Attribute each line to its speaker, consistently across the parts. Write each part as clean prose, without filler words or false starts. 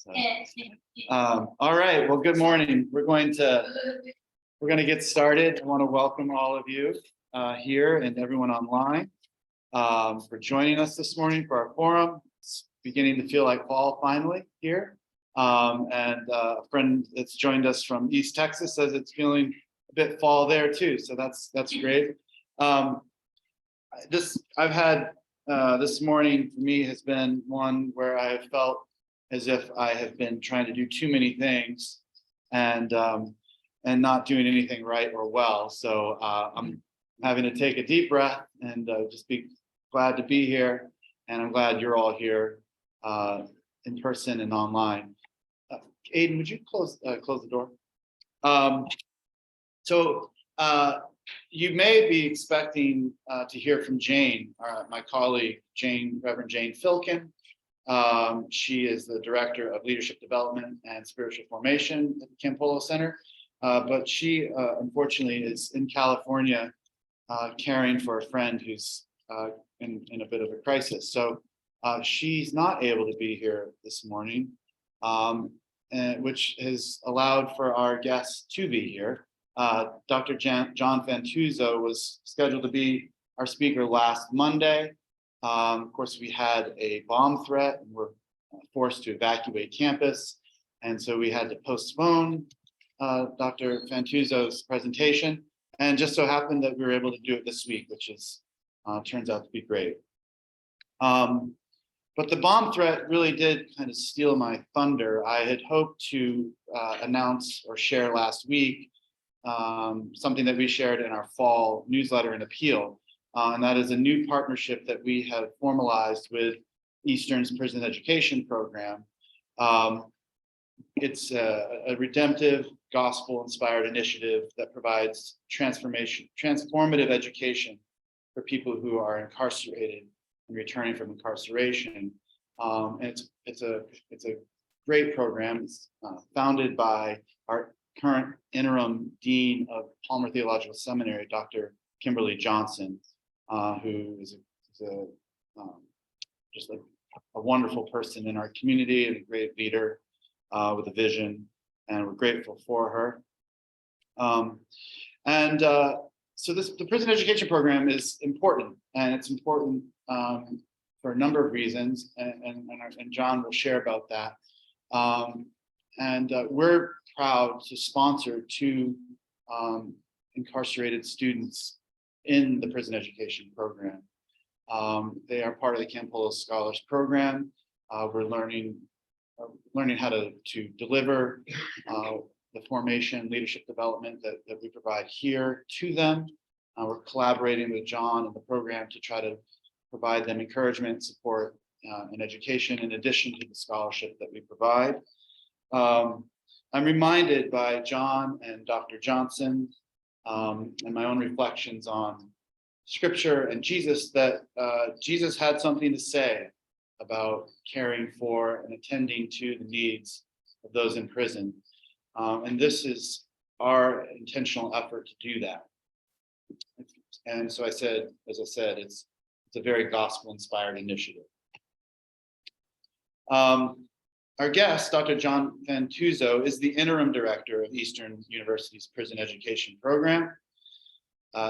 Speaker 1: So, all right. Well, good morning. We're going to get started. I want to welcome all of you here and everyone online for joining us this morning for our forum. It's beginning to feel like fall finally here. And a friend that's joined us from East Texas says it's feeling a bit fall there too. So that's great. I've had this morning for me has been one where I have felt as if I have been trying to do too many things and not doing anything right or well. So I'm having to take a deep breath and just be glad to be here. And I'm glad you're all here in person and online. Aiden, would you close the door? So you may be expecting to hear from Jane, my colleague, Reverend Jane Filkin. She is the Director of Leadership Development and Spiritual Formation at the Campolo Center, but she unfortunately is in California caring for a friend who's in a bit of a crisis. So she's not able to be here this morning, which has allowed for our guests to be here. Dr. John Fantuzzo was scheduled to be our speaker last Monday. Of course, we had a bomb threat and were forced to evacuate campus. And so we had to postpone Dr. Fantuzzo's presentation. And just so happened that we were able to do it this week, which is turns out to be great. But the bomb threat really did kind of steal my thunder. I had hoped to announce or share last week something that we shared in our fall newsletter and appeal. And that is a new partnership that we have formalized with Eastern's Prison Education Program. It's a redemptive, gospel-inspired initiative that provides transformative education for people who are incarcerated and returning from incarceration. And it's a great program. It's founded by our current interim dean of Palmer Theological Seminary, Dr. Kimberly Johnson, who is just a wonderful person in our community and a great leader with a vision, and we're grateful for her. So the prison education program is important, and it's important for a number of reasons, and John will share about that. We're proud to sponsor two incarcerated students in the prison education program. They are part of the Campolo Scholars Program. We're learning how to deliver the formation, leadership development that we provide here to them. We're collaborating with John and the program to try to provide them encouragement, support, and education in addition to the scholarship that we provide. I'm reminded by John and Dr. Johnson and my own reflections on Scripture and Jesus that Jesus had something to say about caring for and attending to the needs of those in prison. And this is our intentional effort to do that. And so as I said, it's a very gospel-inspired initiative. Our guest, Dr. John Fantuzzo, is the interim director of Eastern University's Prison Education Program.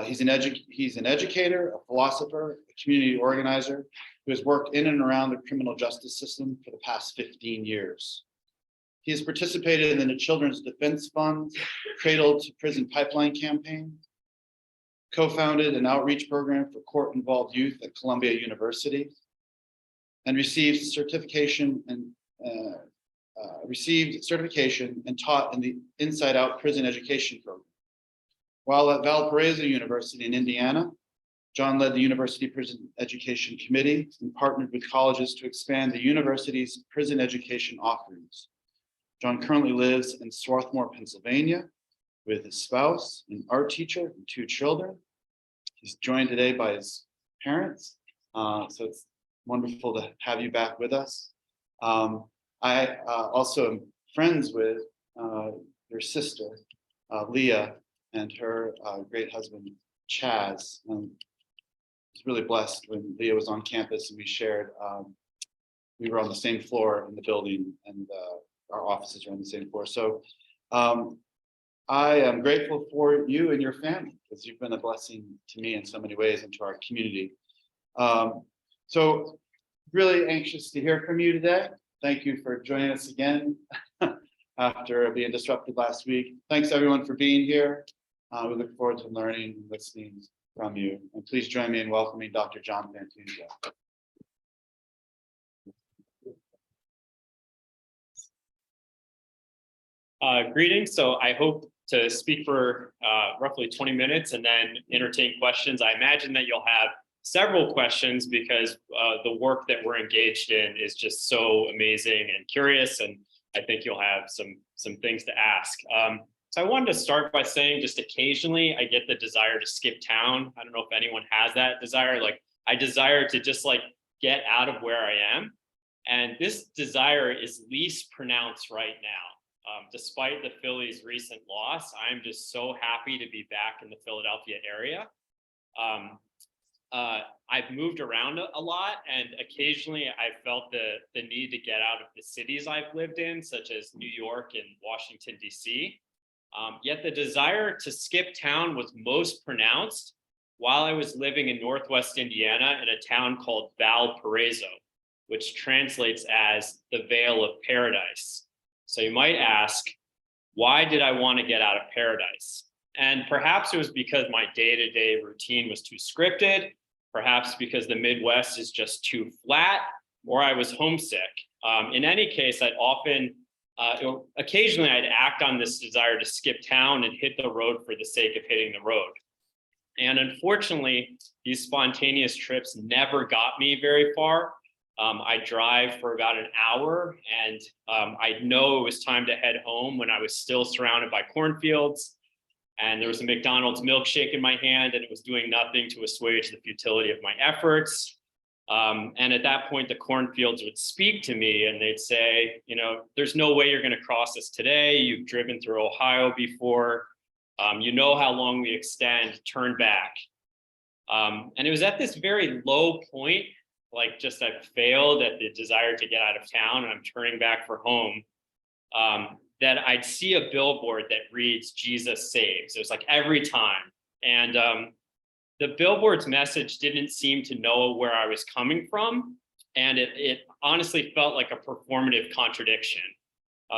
Speaker 1: He's an educator, a philosopher, a community organizer who has worked in and around the criminal justice system for the past 15 years. He has participated in the Children's Defense Fund's Cradle to Prison Pipeline campaign, co-founded an outreach program for court-involved youth at Columbia University, and received certification and taught in the Inside Out Prison Education Program. While at Valparaiso University in Indiana, John led the University Prison Education Committee and partnered with colleges to expand the university's prison education offerings. John currently lives in Swarthmore, Pennsylvania, with his spouse, an art teacher, and 2 children. He's joined today by his parents, so it's wonderful to have you back with us. I also am friends with your sister, Leah, and her great husband, Chaz. I was really blessed when Leah was on campus and we shared, we were on the same floor in the building, and our offices are on the same floor. So I am grateful for you and your family because you've been a blessing to me in so many ways and to our community. So really anxious to hear from you today. Thank you for joining us again after being disrupted last week. Thanks everyone for being here. We look forward to learning and listening from you. And please join me in welcoming Dr. John Fantuzzo.
Speaker 2: Greetings. So I hope to speak for roughly 20 minutes and then entertain questions. I imagine that you'll have several questions because the work that we're engaged in is just so amazing and curious, and I think you'll have some things to ask. So I wanted to start by saying just occasionally I get the desire to skip town. I don't know if anyone has that desire. Like I desire to just like get out of where I am. And this desire is least pronounced right now. Despite the Phillies' recent loss, I'm just so happy to be back in the Philadelphia area. I've moved around a lot, and occasionally I felt the need to get out of the cities I've lived in, such as New York and Washington, D.C. Yet the desire to skip town was most pronounced while I was living in Northwest Indiana in a town called Valparaiso, which translates as the Vale of Paradise. So you might ask, why did I want to get out of paradise? And perhaps it was because my day-to-day routine was too scripted, perhaps because the Midwest is just too flat, or I was homesick. In any case, occasionally I'd act on this desire to skip town and hit the road for the sake of hitting the road. And unfortunately, these spontaneous trips never got me very far. I drive for about an hour, and I know it was time to head home when I was still surrounded by cornfields, and there was a McDonald's milkshake in my hand, and it was doing nothing to assuage the futility of my efforts. And at that point, the cornfields would speak to me, and they'd say, you know, there's no way you're going to cross this today. You've driven through Ohio before. You know how long we extend. Turn back. And it was at this very low point, like just I've failed at the desire to get out of town and I'm turning back for home, that I'd see a billboard that reads, Jesus saves. It was like every time. And the billboard's message didn't seem to know where I was coming from. And it honestly felt like a performative contradiction.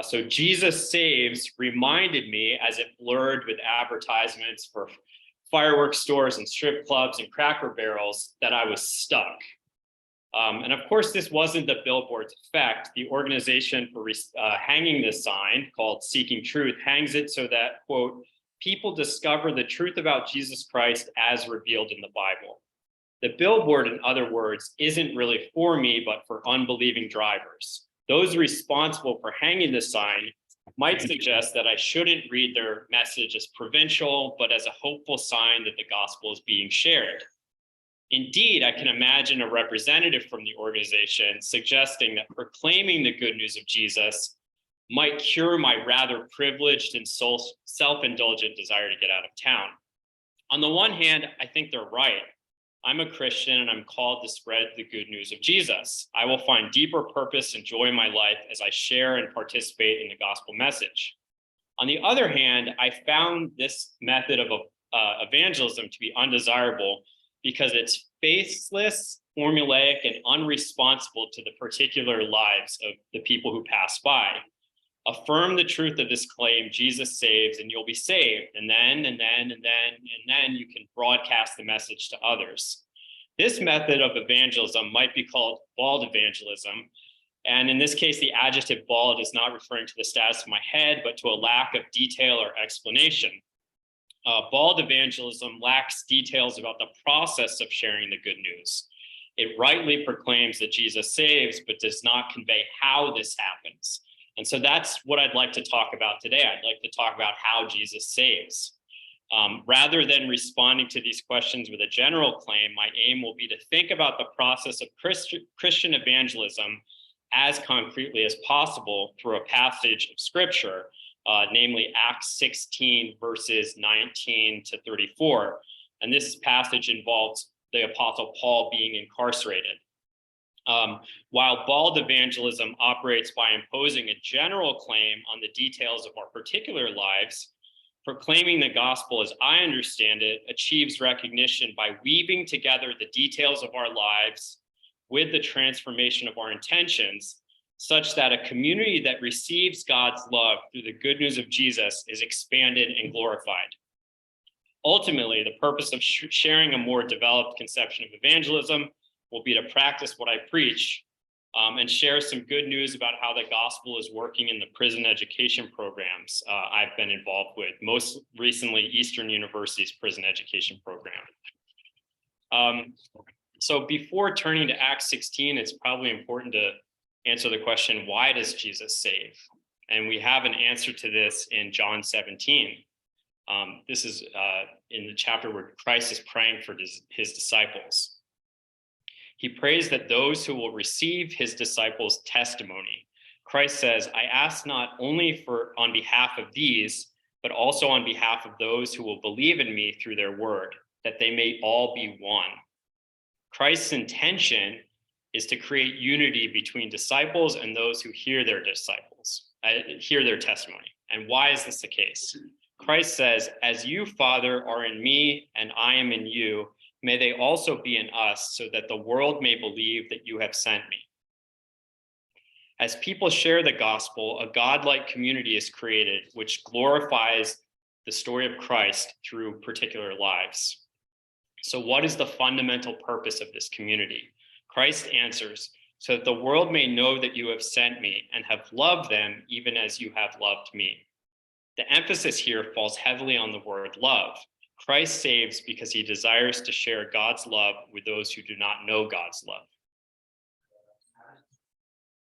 Speaker 2: So Jesus saves reminded me, as it blurred with advertisements for fireworks stores and strip clubs and Cracker Barrels, that I was stuck. And of course, this wasn't the billboard's effect. The organization for hanging this sign, called Seeking Truth, hangs it so that, quote, people discover the truth about Jesus Christ as revealed in the Bible. The billboard, in other words, isn't really for me, but for unbelieving drivers. Those responsible for hanging the sign might suggest that I shouldn't read their message as provincial, but as a hopeful sign that the gospel is being shared. Indeed, I can imagine a representative from the organization suggesting that proclaiming the good news of Jesus might cure my rather privileged and self-indulgent desire to get out of town. On the one hand, I think they're right. I'm a Christian and I'm called to spread the good news of Jesus. I will find deeper purpose and joy in my life as I share and participate in the gospel message. On the other hand, I found this method of evangelism to be undesirable because it's faithless, formulaic, and unresponsive to the particular lives of the people who pass by. Affirm the truth of this claim, Jesus saves, and you'll be saved. And then you can broadcast the message to others. This method of evangelism might be called bald evangelism. And in this case, the adjective bald is not referring to the status of my head, but to a lack of detail or explanation. Bald evangelism lacks details about the process of sharing the good news. It rightly proclaims that Jesus saves, but does not convey how this happens. And so that's what I'd like to talk about today. I'd like to talk about how Jesus saves. Rather than responding to these questions with a general claim, my aim will be to think about the process of Christian evangelism as concretely as possible through a passage of scripture, namely Acts 16, verses 19 to 34. And this passage involves the Apostle Paul being incarcerated. While bald evangelism operates by imposing a general claim on the details of our particular lives, proclaiming the gospel, as I understand it, achieves recognition by weaving together the details of our lives with the transformation of our intentions, such that a community that receives God's love through the good news of Jesus is expanded and glorified. Ultimately, the purpose of sharing a more developed conception of evangelism will be to practice what I preach, and share some good news about how the gospel is working in the prison education programs I've been involved with, most recently Eastern University's prison education program. So before turning to Acts 16, it's probably important to answer the question, why does Jesus save? And we have an answer to this in John 17. This is in the chapter where Christ is praying for his disciples. He prays that those who will receive his disciples' testimony. Christ says, I ask not only on behalf of these, but also on behalf of those who will believe in me through their word, that they may all be one. Christ's intention is to create unity between disciples and those who hear their testimony. And why is this the case? Christ says, as you, Father, are in me and I am in you, may they also be in us, so that the world may believe that you have sent me. As people share the gospel, a godlike community is created, which glorifies the story of Christ through particular lives. So what is the fundamental purpose of this community? Christ answers, so that the world may know that you have sent me and have loved them even as you have loved me. The emphasis here falls heavily on the word love. Christ saves because he desires to share God's love with those who do not know God's love.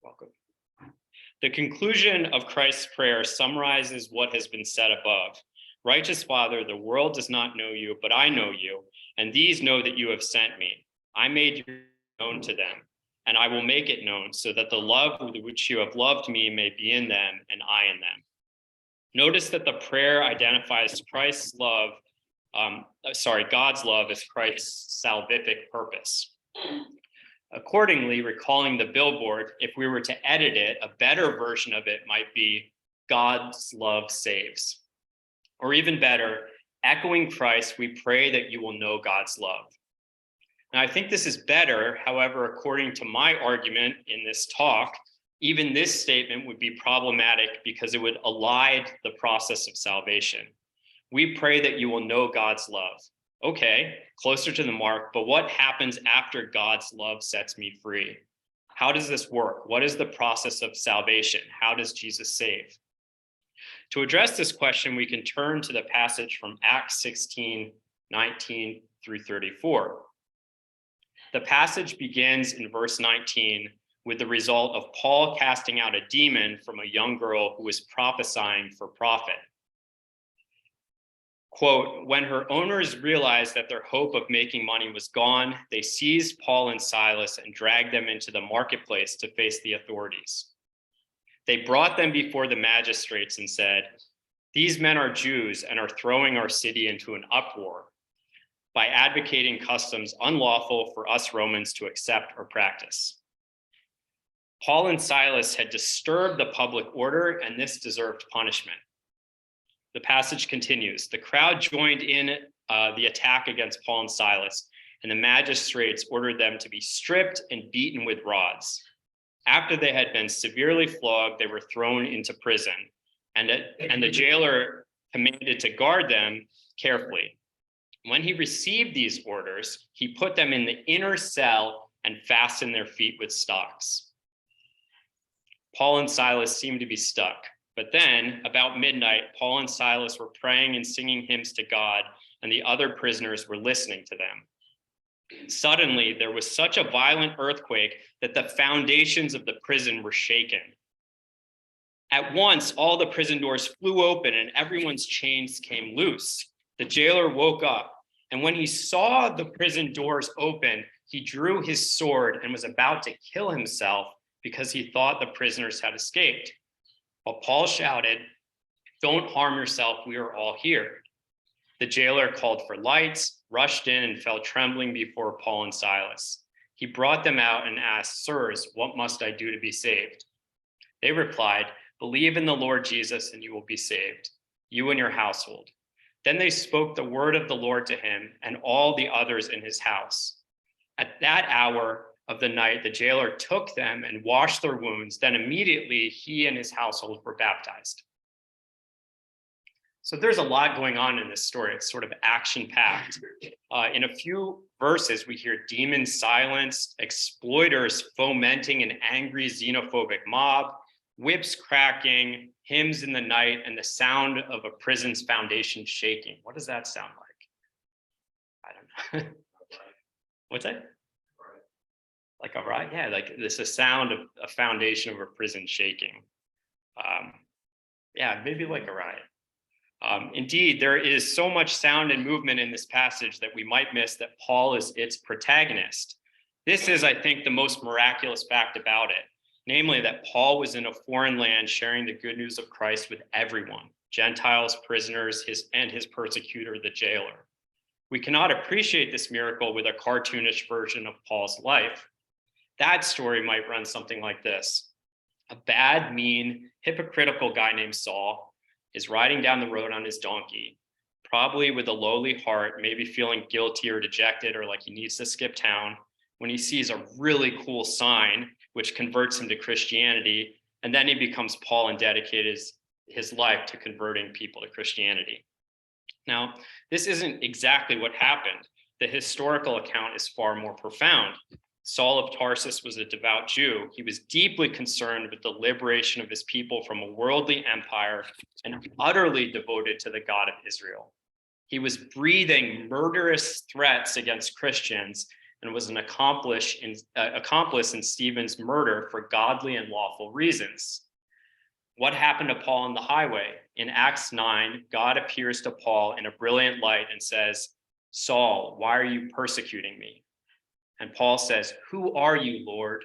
Speaker 2: Welcome. The conclusion of Christ's prayer summarizes what has been said above. Righteous Father, the world does not know you, but I know you, and these know that you have sent me. I made you known to them, and I will make it known, so that the love with which you have loved me may be in them and I in them. Notice that the prayer identifies God's love as Christ's salvific purpose. Accordingly, recalling the billboard, if we were to edit it, a better version of it might be God's love saves. Or even better, echoing Christ, we pray that you will know God's love. Now, I think this is better. However, according to my argument in this talk, even this statement would be problematic because it would elide the process of salvation. We pray that you will know God's love. Okay, closer to the mark, but what happens after God's love sets me free? How does this work? What is the process of salvation? How does Jesus save? To address this question, we can turn to the passage from Acts 16, 19 through 34. The passage begins in verse 19 with the result of Paul casting out a demon from a young girl who was prophesying for profit. Quote, when her owners realized that their hope of making money was gone, they seized Paul and Silas and dragged them into the marketplace to face the authorities. They brought them before the magistrates and said, these men are Jews and are throwing our city into an uproar by advocating customs unlawful for us Romans to accept or practice. Paul and Silas had disturbed the public order, and this deserved punishment. The passage continues. The crowd joined in the attack against Paul and Silas, and the magistrates ordered them to be stripped and beaten with rods. After they had been severely flogged, they were thrown into prison, and the jailer commanded to guard them carefully. When he received these orders, he put them in the inner cell and fastened their feet with stocks. Paul and Silas seemed to be stuck. But then, about midnight, Paul and Silas were praying and singing hymns to God, and the other prisoners were listening to them. Suddenly, there was such a violent earthquake that the foundations of the prison were shaken. At once, all the prison doors flew open and everyone's chains came loose. The jailer woke up, and when he saw the prison doors open, he drew his sword and was about to kill himself because he thought the prisoners had escaped. But Paul shouted, don't harm yourself, we are all here. The jailer called for lights, rushed in, and fell trembling before Paul and Silas. He brought them out and asked, "Sirs, what must I do to be saved?" They replied, "Believe in the Lord Jesus and you will be saved, you and your household." Then they spoke the word of the Lord to him and all the others in his house. At that hour of the night, the jailer took them and washed their wounds. Then immediately he and his household were baptized. So there's a lot going on in this story. It's sort of action-packed. In a few verses, we hear demons silenced, exploiters fomenting an angry xenophobic mob, whips cracking, hymns in the night, and the sound of a prison's foundation shaking. What does that sound like? I don't know. What's that? Like a riot? Yeah, like this a sound of a foundation of a prison shaking. Yeah, maybe like a riot. Indeed, there is so much sound and movement in this passage that we might miss that Paul is its protagonist. This is, I think, the most miraculous fact about it, namely that Paul was in a foreign land sharing the good news of Christ with everyone, Gentiles, prisoners, and his persecutor, the jailer. We cannot appreciate this miracle with a cartoonish version of Paul's life. That story might run something like this. A bad, mean, hypocritical guy named Saul is riding down the road on his donkey, probably with a lowly heart, maybe feeling guilty or dejected or like he needs to skip town, when he sees a really cool sign which converts him to Christianity, and then he becomes Paul and dedicates his life to converting people to Christianity. Now, this isn't exactly what happened. The historical account is far more profound. Saul of Tarsus was a devout Jew. He was deeply concerned with the liberation of his people from a worldly empire and utterly devoted to the God of Israel. He was breathing murderous threats against Christians and was an accomplice in Stephen's murder for godly and lawful reasons. What happened to Paul on the highway? In Acts 9, God appears to Paul in a brilliant light and says, "Saul, why are you persecuting me?" And Paul says, "Who are you, Lord?"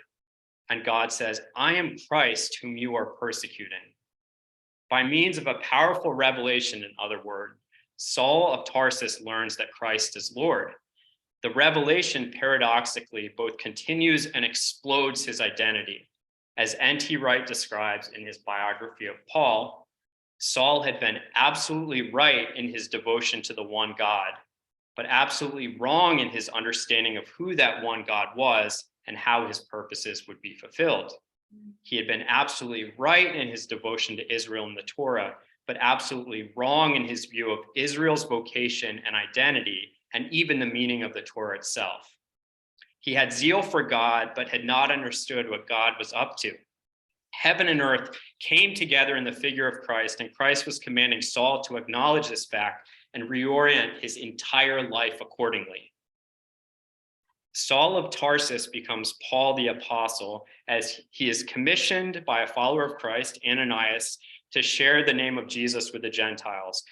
Speaker 2: And God says, "I am Christ whom you are persecuting." By means of a powerful revelation, in other words, Saul of Tarsus learns that Christ is Lord. The revelation paradoxically both continues and explodes his identity. As N.T. Wright describes in his biography of Paul, Saul had been absolutely right in his devotion to the one God, but absolutely wrong in his understanding of who that one God was and how his purposes would be fulfilled. He had been absolutely right in his devotion to Israel and the Torah, but absolutely wrong in his view of Israel's vocation and identity, and even the meaning of the Torah itself. He had zeal for God, but had not understood what God was up to. Heaven and earth came together in the figure of Christ, and Christ was commanding Saul to acknowledge this fact and reorient his entire life accordingly. Saul of Tarsus becomes Paul the Apostle as he is commissioned by a follower of Christ, Ananias, to share the name of Jesus with the Gentiles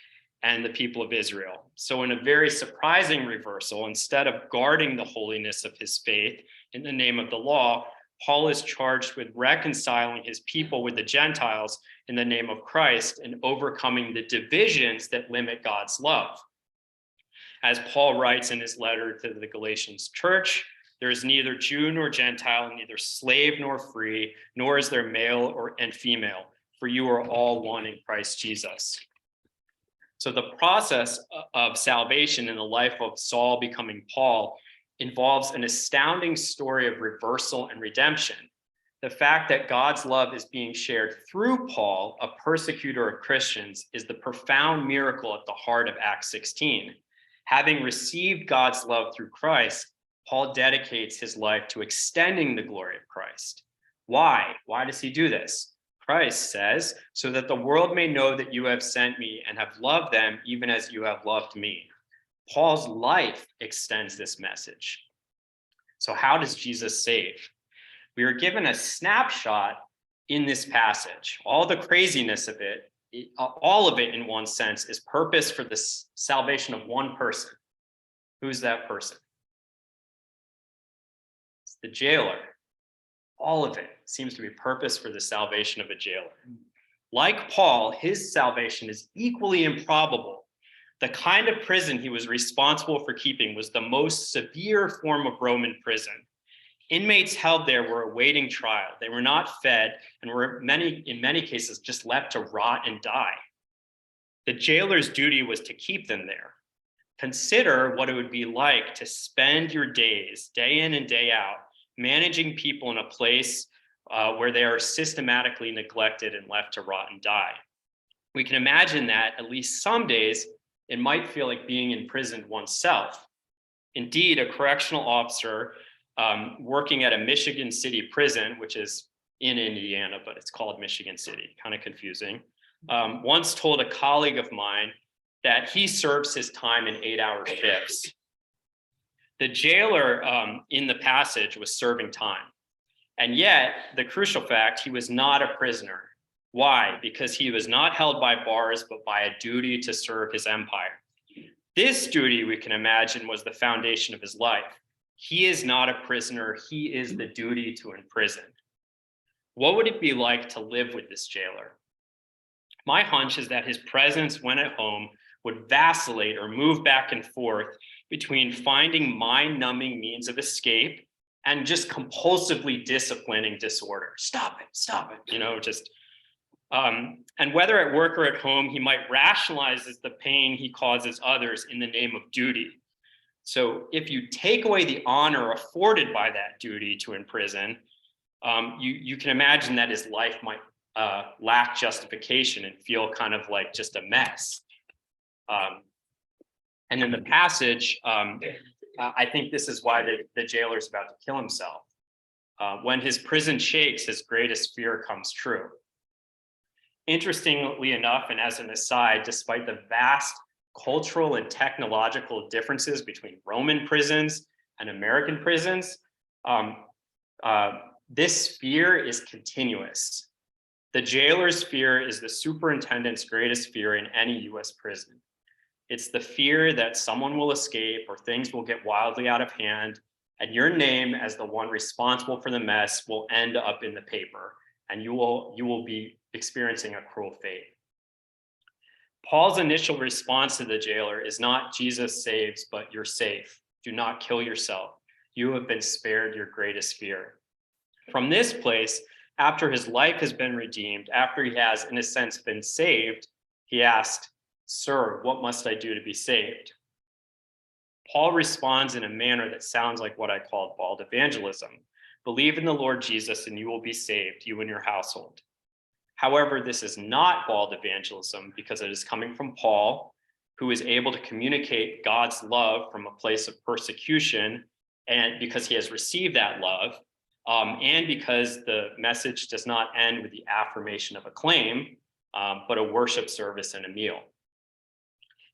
Speaker 2: and the people of Israel. So in a very surprising reversal, instead of guarding the holiness of his faith in the name of the law, Paul is charged with reconciling his people with the Gentiles in the name of Christ and overcoming the divisions that limit God's love. As Paul writes in his letter to the Galatians church, there is neither Jew nor Gentile, neither slave nor free, nor is there male and female, for you are all one in Christ Jesus. So the process of salvation in the life of Saul becoming Paul involves an astounding story of reversal and redemption. The fact that God's love is being shared through Paul, a persecutor of Christians, is the profound miracle at the heart of Acts 16. Having received God's love through Christ, Paul dedicates his life to extending the glory of Christ. Why? Why does he do this? Christ says, "So that the world may know that you have sent me and have loved them even as you have loved me." Paul's life extends this message. So how does Jesus save? We are given a snapshot in this passage. All the craziness of it, all of it in one sense, is purpose for the salvation of one person. Who's that person? It's the jailer. All of it seems to be purpose for the salvation of a jailer. Like Paul, his salvation is equally improbable. The kind of prison he was responsible for keeping was the most severe form of Roman prison. Inmates held there were awaiting trial. They were not fed and were in many cases just left to rot and die. The jailer's duty was to keep them there. Consider what it would be like to spend your days, day in and day out, managing people in a place where they are systematically neglected and left to rot and die. We can imagine that at least some days it might feel like being imprisoned oneself. Indeed, a correctional officer working at a Michigan City prison, which is in Indiana, but it's called Michigan City, kind of confusing, once told a colleague of mine that he serves his time in 8-hour shifts. The jailer in the passage was serving time. And yet, the crucial fact, he was not a prisoner. Why? Because he was not held by bars, but by a duty to serve his empire. This duty, we can imagine, was the foundation of his life. He is not a prisoner. He is the duty to imprison. What would it be like to live with this jailer? My hunch is that his presence when at home would vacillate or move back and forth between finding mind-numbing means of escape and just compulsively disciplining disorder. Stop it, and whether at work or at home, he might rationalize the pain he causes others in the name of duty. So if you take away the honor afforded by that duty to imprison, you can imagine that his life might lack justification and feel kind of like just a mess. And in the passage, I think this is why the jailer is about to kill himself. When his prison shakes, his greatest fear comes true. Interestingly enough, and as an aside, despite the vast cultural and technological differences between Roman prisons and American prisons, this fear is continuous. The jailer's fear is the superintendent's greatest fear in any US prison. It's the fear that someone will escape or things will get wildly out of hand, and your name as the one responsible for the mess will end up in the paper, and you will be experiencing a cruel fate. Paul's initial response to the jailer is not Jesus saves, but you're safe. Do not kill yourself. You have been spared your greatest fear. From this place, after his life has been redeemed, after he has, in a sense, been saved, he asked, "Sir, what must I do to be saved?" Paul responds in a manner that sounds like what I called bald evangelism. Believe in the Lord Jesus and you will be saved, you and your household. However, this is not bald evangelism because it is coming from Paul, who is able to communicate God's love from a place of persecution, and because he has received that love, and because the message does not end with the affirmation of a claim, but a worship service and a meal.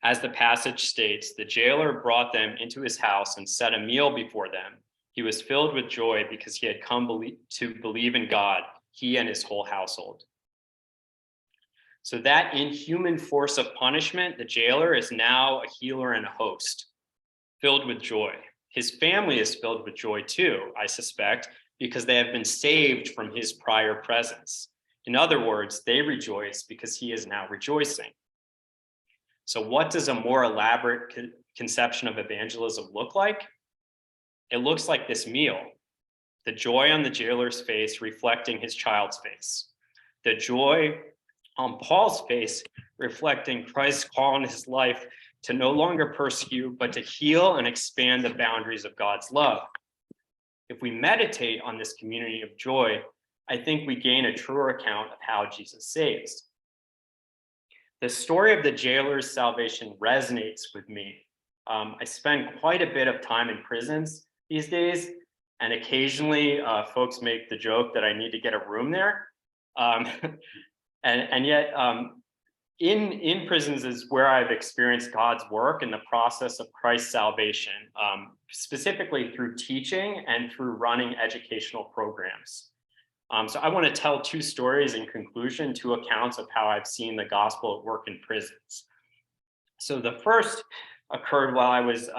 Speaker 2: As the passage states, the jailer brought them into his house and set a meal before them. He was filled with joy because he had come to believe in God, he and his whole household. So that inhuman force of punishment, the jailer is now a healer and a host, filled with joy. His family is filled with joy too, I suspect, because they have been saved from his prior presence. In other words, they rejoice because he is now rejoicing. So what does a more elaborate conception of evangelism look like? It looks like this meal. The joy on the jailer's face reflecting his child's face. The joy on Paul's face reflecting Christ's call in his life to no longer persecute, but to heal and expand the boundaries of God's love. If we meditate on this community of joy, I think we gain a truer account of how Jesus saves. The story of the jailer's salvation resonates with me. I spend quite a bit of time in prisons these days, and occasionally folks make the joke that I need to get a room there. And yet, in prisons is where I've experienced God's work in the process of Christ's salvation, specifically through teaching and through running educational programs. So I want to tell two stories in conclusion, two accounts of how I've seen the gospel at work in prisons. So the first occurred while I was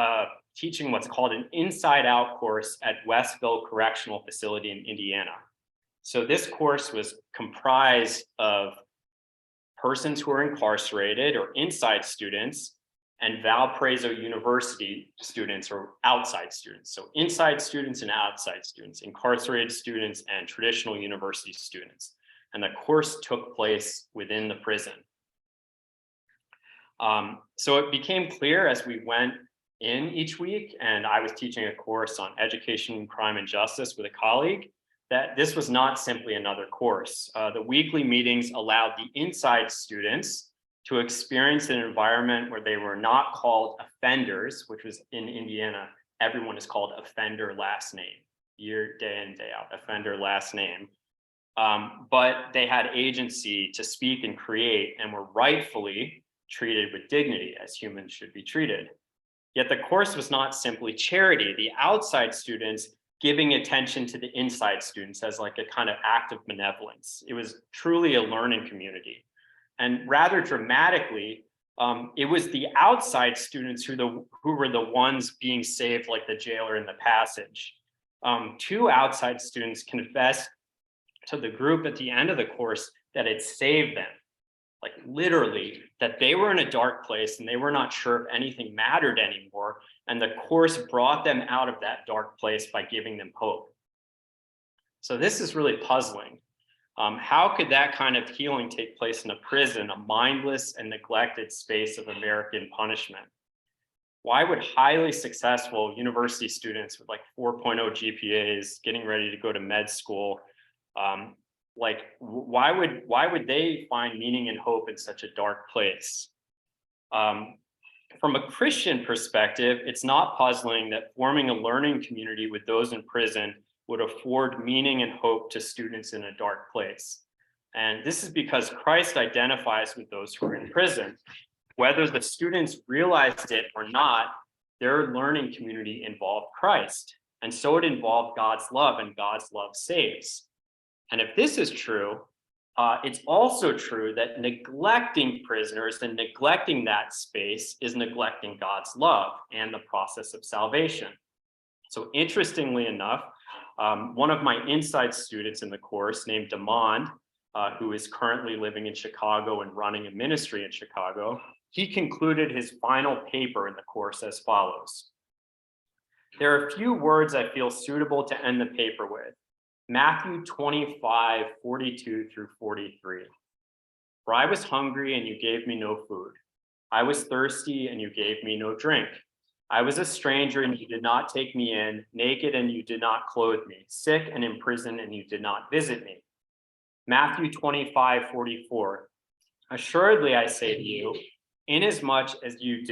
Speaker 2: teaching what's called an Inside Out course at Westville Correctional Facility in Indiana. So this course was comprised of persons who are incarcerated or inside students, and Valparaiso University students or outside students. So inside students and outside students, incarcerated students and traditional university students. And the course took place within the prison. So it became clear as we went in each week, and I was teaching a course on education, crime, and justice with a colleague, that this was not simply another course. The weekly meetings allowed the inside students to experience an environment where they were not called offenders, which was in Indiana, everyone is called offender last name, year, day in, day out, offender last name. But they had agency to speak and create and were rightfully treated with dignity as humans should be treated. Yet the course was not simply charity. The outside students giving attention to the inside students as like a kind of act of benevolence. It was truly a learning community. And rather dramatically, it was the outside students who were the ones being saved, like the jailer in the passage. Two outside students confessed to the group at the end of the course that it saved them. Like literally, that they were in a dark place and they were not sure if anything mattered anymore. And the course brought them out of that dark place by giving them hope. So this is really puzzling. How could that kind of healing take place in a prison, a mindless and neglected space of American punishment? Why would highly successful university students with like 4.0 GPAs getting ready to go to med school, why would they find meaning and hope in such a dark place? From a Christian perspective, it's not puzzling that forming a learning community with those in prison would afford meaning and hope to students in a dark place. And this is because Christ identifies with those who are in prison. Whether the students realized it or not, their learning community involved Christ. And so it involved God's love, and God's love saves. And if this is true, it's also true that neglecting prisoners and neglecting that space is neglecting God's love and the process of salvation. So interestingly enough, one of my inside students in the course named Demond, who is currently living in Chicago and running a ministry in Chicago, he concluded his final paper in the course as follows. There are a few words I feel suitable to end the paper with. Matthew 25, 42 through 43. For I was hungry and you gave me no food. I was thirsty and you gave me no drink. I was a stranger and you did not take me in, naked and you did not clothe me, sick and in prison and you did not visit me. Matthew 25, 44. Assuredly, I say to you, inasmuch as you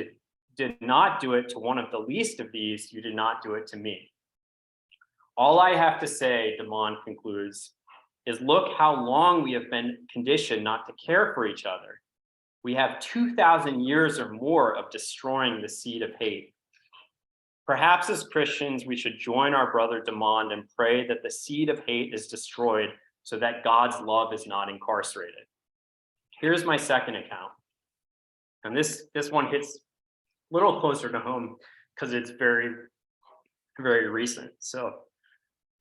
Speaker 2: did not do it to one of the least of these, you did not do it to me. All I have to say, Demond concludes, is look how long we have been conditioned not to care for each other. We have 2,000 years or more of destroying the seed of hate. Perhaps as Christians, we should join our brother Demond and pray that the seed of hate is destroyed so that God's love is not incarcerated. Here's my second account. And this one hits a little closer to home because it's very, very recent. So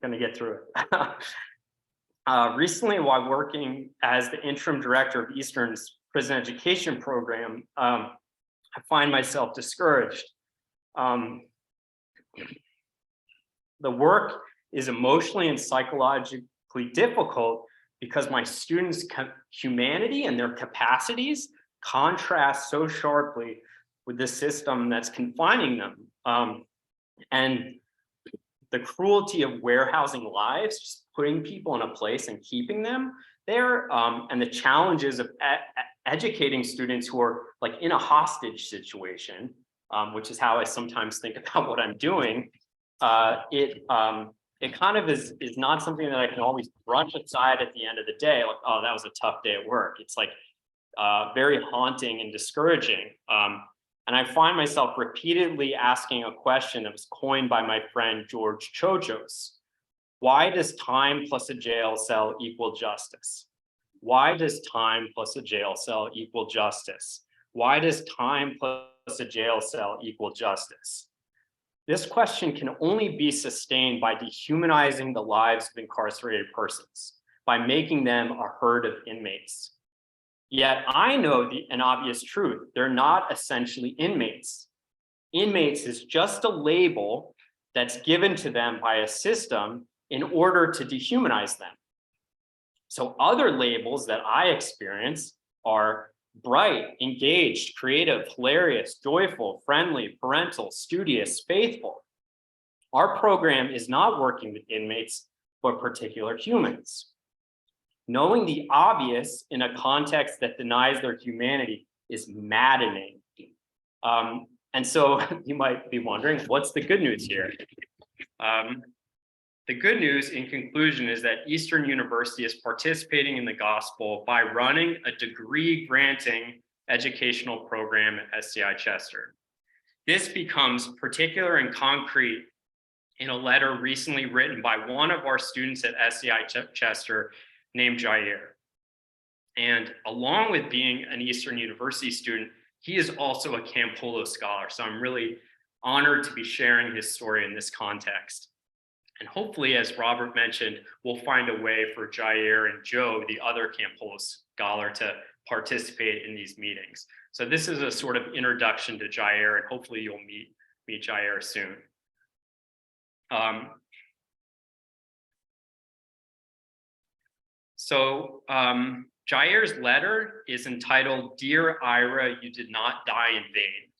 Speaker 2: I'm going to get through it. Recently, while working as the interim director of Eastern's prison education program, I find myself discouraged. The work is emotionally and psychologically difficult because my students' humanity and their capacities contrast so sharply with the system that's confining them. And the cruelty of warehousing lives, just putting people in a place and keeping them there, and the challenges of educating students who are like in a hostage situation, which is how I sometimes think about what I'm doing. It kind of is not something that I can always brush aside at the end of the day, like, oh, that was a tough day at work. It's like very haunting and discouraging. And I find myself repeatedly asking a question that was coined by my friend George Chojos. Why does time plus a jail cell equal justice? Why does time plus a jail cell equal justice? Why does time plus a jail cell equal justice? This question can only be sustained by dehumanizing the lives of incarcerated persons, by making them a herd of inmates. Yet I know an obvious truth. They're not essentially inmates. Inmates is just a label that's given to them by a system in order to dehumanize them. So other labels that I experience are bright, engaged, creative, hilarious, joyful, friendly, parental, studious, faithful. Our program is not working with inmates, but particular humans. Knowing the obvious in a context that denies their humanity is maddening. And so you might be wondering, what's the good news here? The good news in conclusion is that Eastern University is participating in the gospel by running a degree granting educational program at SCI Chester. This becomes particular and concrete in a letter recently written by one of our students at SCI Chester named Jair. And along with being an Eastern University student, he is also a Campolo scholar. So I'm really honored to be sharing his story in this context. And hopefully, as Robert mentioned, we'll find a way for Jair and Joe, the other Campolo scholar, to participate in these meetings. So this is a sort of introduction to Jair, and hopefully you'll meet Jair soon. Jair's letter is entitled, "Dear Ira, you did not die in vain."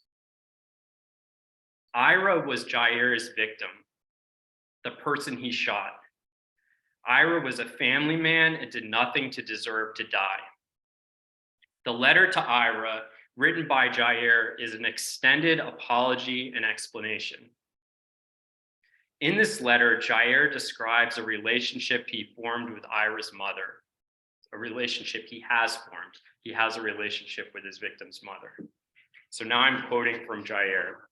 Speaker 2: Ira was Jair's victim, the person he shot. Ira was a family man and did nothing to deserve to die. The letter to Ira, written by Jair, is an extended apology and explanation. In this letter, Jair describes a relationship he formed with Ira's mother, a relationship he has formed. He has a relationship with his victim's mother. So now I'm quoting from Jair.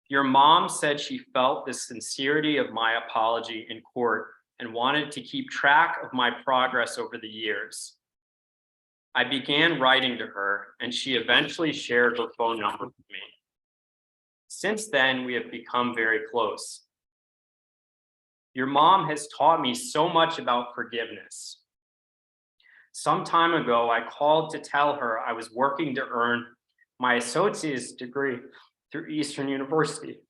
Speaker 2: "Your mom said she felt the sincerity of my apology in court and wanted to keep track of my progress over the years. I began writing to her, and she eventually shared her phone number with me. Since then, we have become very close. Your mom has taught me so much about forgiveness. Some time ago, I called to tell her I was working to earn my associate's degree through Eastern University.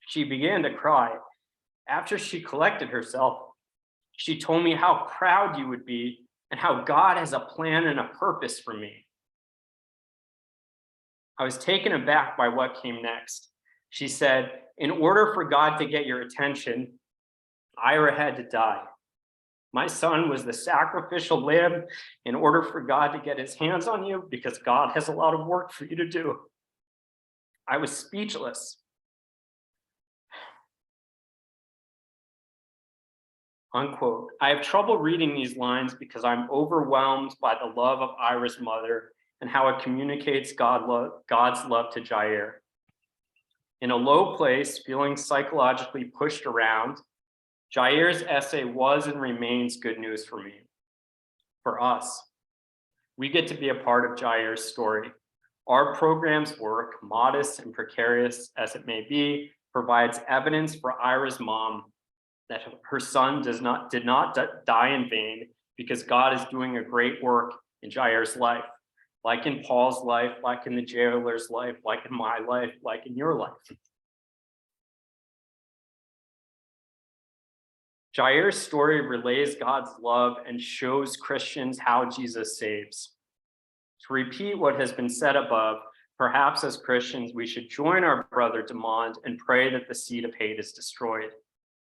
Speaker 2: She began to cry. After she collected herself, she told me how proud you would be and how God has a plan and a purpose for me. I was taken aback by what came next. She said, in order for God to get your attention, Ira had to die. My son was the sacrificial lamb in order for God to get his hands on you because God has a lot of work for you to do. I was speechless. Unquote. I have trouble reading these lines because I'm overwhelmed by the love of Ira's mother and how it communicates God's love to Jair. In a low place, feeling psychologically pushed around, Jair's essay was and remains good news for me, for us. We get to be a part of Jair's story. Our program's work, modest and precarious as it may be, provides evidence for Ira's mom that her son did not die in vain because God is doing a great work in Jair's life, like in Paul's life, like in the jailer's life, like in my life, like in your life. Jair's story relays God's love and shows Christians how Jesus saves. To repeat what has been said above, perhaps as Christians, we should join our brother Demond and pray that the seed of hate is destroyed.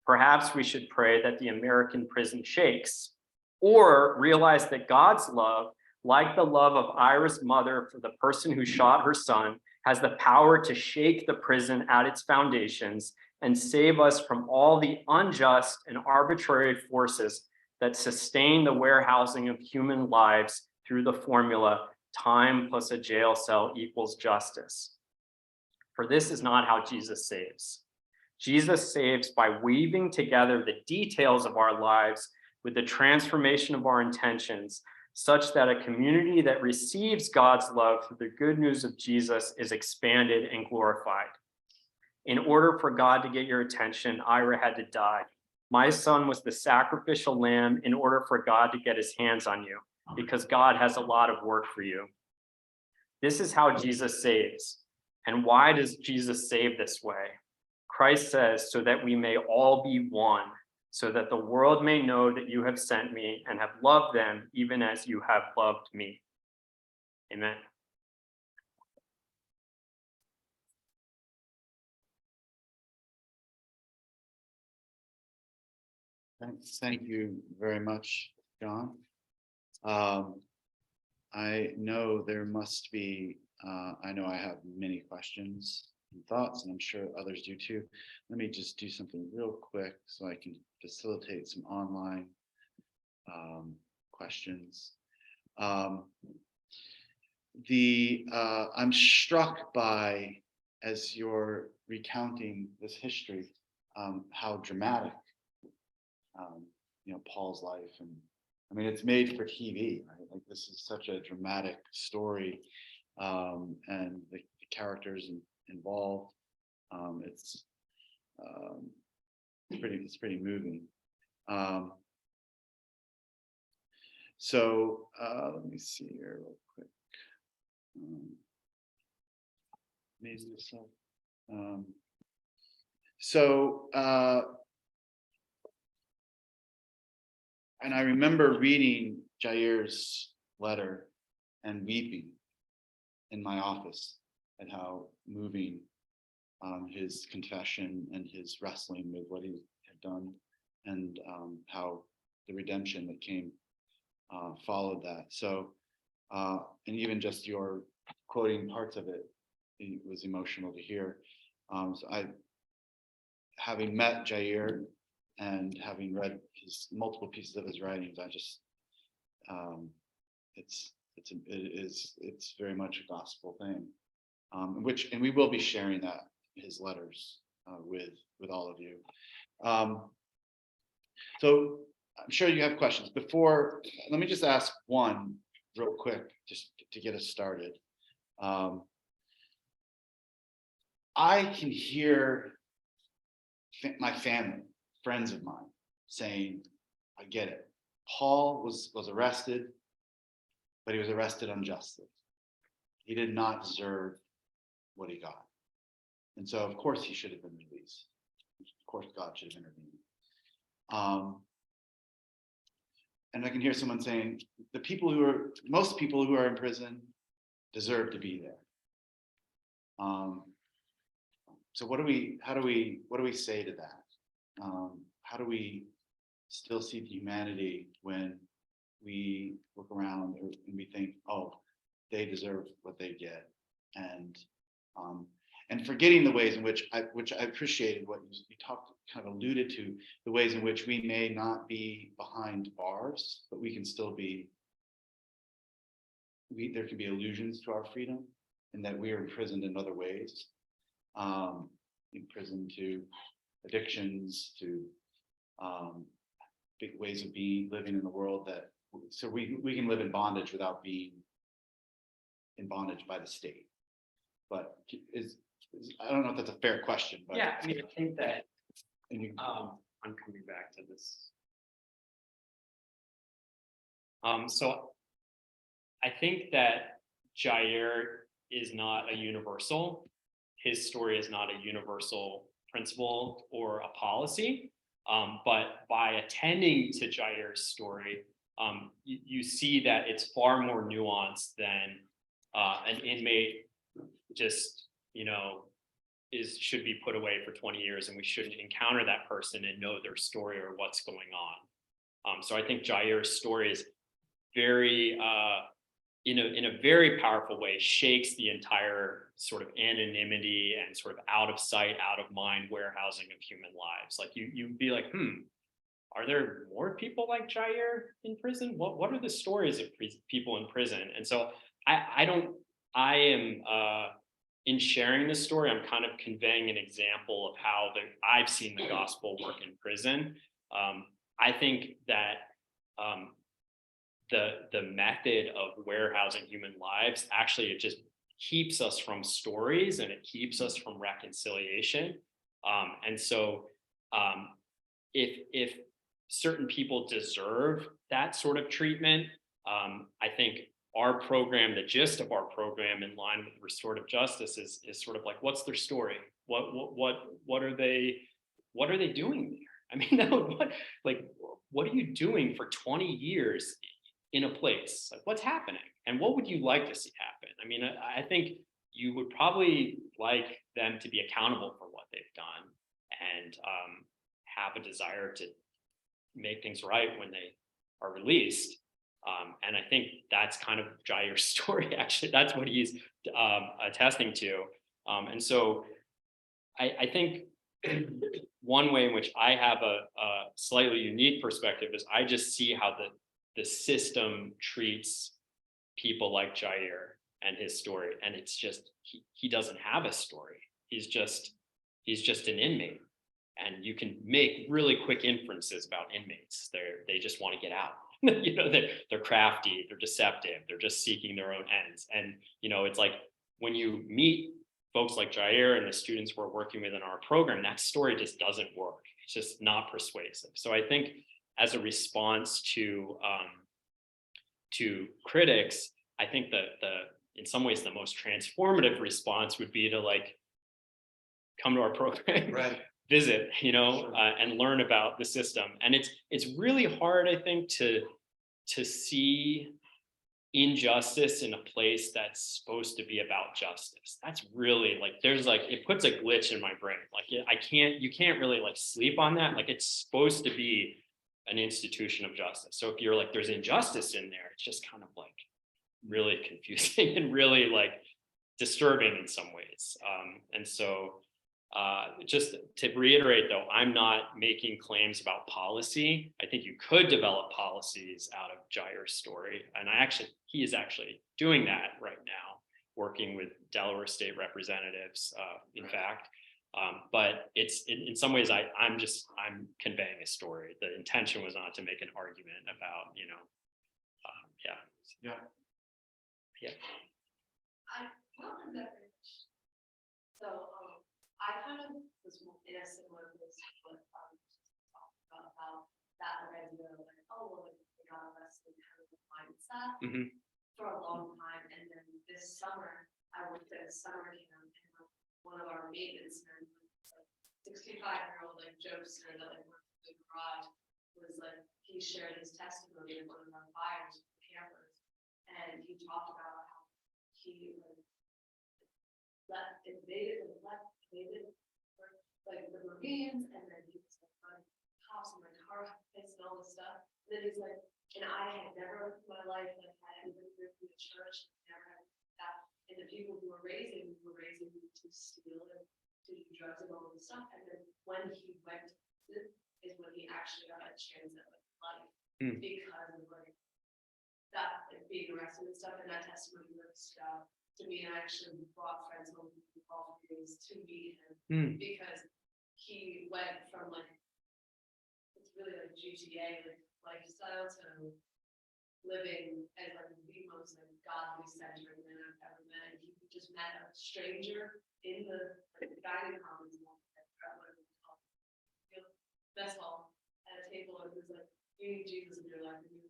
Speaker 2: Perhaps we should pray that the American prison shakes, or realize that God's love, like the love of Ira's mother for the person who shot her son, has the power to shake the prison at its foundations and save us from all the unjust and arbitrary forces that sustain the warehousing of human lives through the formula time plus a jail cell equals justice. For this is not how Jesus saves. Jesus saves by weaving together the details of our lives with the transformation of our intentions, such that a community that receives God's love through the good news of Jesus is expanded and glorified. In order for God to get your attention, Ira had to die. My son was the sacrificial lamb in order for God to get his hands on you, because God has a lot of work for you. This is how Jesus saves. And why does Jesus save this way? Christ says, so that we may all be one, so that the world may know that you have sent me and have loved them even as you have loved me. Amen.
Speaker 1: Thank you very much, John. I know there must be, I know I have many questions and thoughts, and I'm sure others do too. Let me just do something real quick so I can facilitate some online questions. I'm struck by, as you're recounting this history, how dramatic Paul's life, and I mean, it's made for TV, right? Like, this is such a dramatic story, and the characters involved. It's pretty moving. So let me see here real quick. Amazing stuff. And I remember reading Jair's letter and weeping in my office at how moving his confession and his wrestling with what he had done, and how the redemption that came followed that. So, and even just your quoting parts of it, it was emotional to hear. So having met Jair and having read his multiple pieces of his writings, I just, it's very much a gospel thing, and we will be sharing that, his letters, with all of you. So I'm sure you have questions. Before, let me just ask one real quick, just to get us started. I can hear my family, friends of mine, saying, I get it. Paul was arrested, but he was arrested unjustly. He did not deserve what he got. And so, of course, he should have been released. Of course, God should have intervened. And I can hear someone saying, most people who are in prison deserve to be there. So what do we say to that? How do we still see the humanity when we look around and we think, oh, they deserve what they get, and forgetting the ways in which I appreciated what you kind of alluded to, the ways in which we may not be behind bars, but we can still be. There can be illusions to our freedom, and that we are imprisoned in other ways, imprisoned to addictions, to big ways of living in the world, that so we can live in bondage without being in bondage by the state. But I don't know if that's a fair question, but
Speaker 2: yeah, I mean, I think that I'm coming back to this. So I think that Jair is not a universal. His story is not a universal principle or a policy. But by attending to Jair's story, you see that it's far more nuanced than an inmate just, should be put away for 20 years and we shouldn't encounter that person and know their story or what's going on. So I think Jair's story is very, in a very powerful way, shakes the entire sort of anonymity and sort of out of sight, out of mind warehousing of human lives. Like you'd be like, are there more people like Jair in prison? What are the stories of people in prison? And so in sharing this story, I'm kind of conveying an example of how I've seen the gospel work in prison. I think that the method of warehousing human lives, actually, it just keeps us from stories and it keeps us from reconciliation. And so if certain people deserve that sort of treatment, I think our program, the gist of our program in line with restorative justice is sort of like, what's their story? What are they doing there? I mean, what are you doing for 20 years in a place? Like, what's happening? And what would you like to see happen? I mean, I think you would probably like them to be accountable for what they've done and have a desire to make things right when they are released. And I think that's kind of Jair's story, actually. That's what he's attesting to. And so I think one way in which I have a slightly unique perspective is I just see how the system treats people like Jair and his story. And it's just, he doesn't have a story. He's just an inmate. And you can make really quick inferences about inmates. They just want to get out. You know, they're crafty, they're deceptive, they're just seeking their own ends. And, you know, it's like when you meet folks like Jair and the students we're working with in our program, that story just doesn't work. It's just not persuasive. So I think as a response to critics, I think that in some ways the most transformative response would be to like come to our program,
Speaker 1: Right.
Speaker 2: visit, you know, and learn about the system. And it's really hard, I think, to see injustice in a place that's supposed to be about justice. That's really like, there's like, it puts a glitch in my brain. Like you can't really like sleep on that. Like it's supposed to be an institution of justice. So if you're like, there's injustice in there, it's just kind of like really confusing and really like disturbing in some ways. And so just to reiterate though, I'm not making claims about policy. I think you could develop policies out of Jair's story. And he is actually doing that right now, working with Delaware state representatives, in fact. But it's in some ways, I'm conveying a story. The intention was not to make an argument about, you know,
Speaker 1: Yeah.
Speaker 3: I don't remember. So I kind of was in a similar place to what talked about that idea of like, oh well, like, they got arrested kind of mindset for a long time, and then this summer I worked at a summer camp, and one of our maintenance men, like 65-year-old like Joseph that like worked in the garage, was like he shared his testimony of one of our fires with the campers, and he talked about how he invaded like the Marines, and then he was like running cops and like car hits and all this stuff. And then he's like, and I had never in my life like had anybody go to the church, never had that. And the people who were raising me to steal and to do drugs and all this stuff. And then when he went to prison is when he actually got a chance at like life because of like that like, being arrested and stuff. And that testimony really stood out to me, and I actually brought friends home from all days to meet him because he went from like it's really like GTA like lifestyle to living as like the most like godly centered man I've ever met. And he just met a stranger in the like, dining commons mess hall at a table, and was like, "You need Jesus in your life." And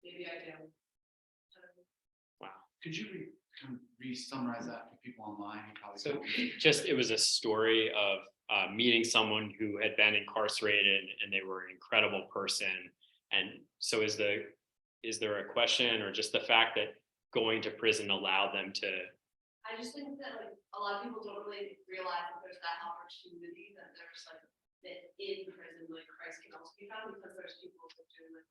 Speaker 3: maybe I do.
Speaker 2: Wow.
Speaker 1: Could you re-summarize that for people online?
Speaker 2: So it was a story of meeting someone who had been incarcerated and they were an incredible person. And so is there a question, or just the fact that going to prison allowed them to?
Speaker 3: I just think that like a lot of people don't really realize that there's that opportunity, that there's like that in prison, like Christ can also be found, because there's people who are doing like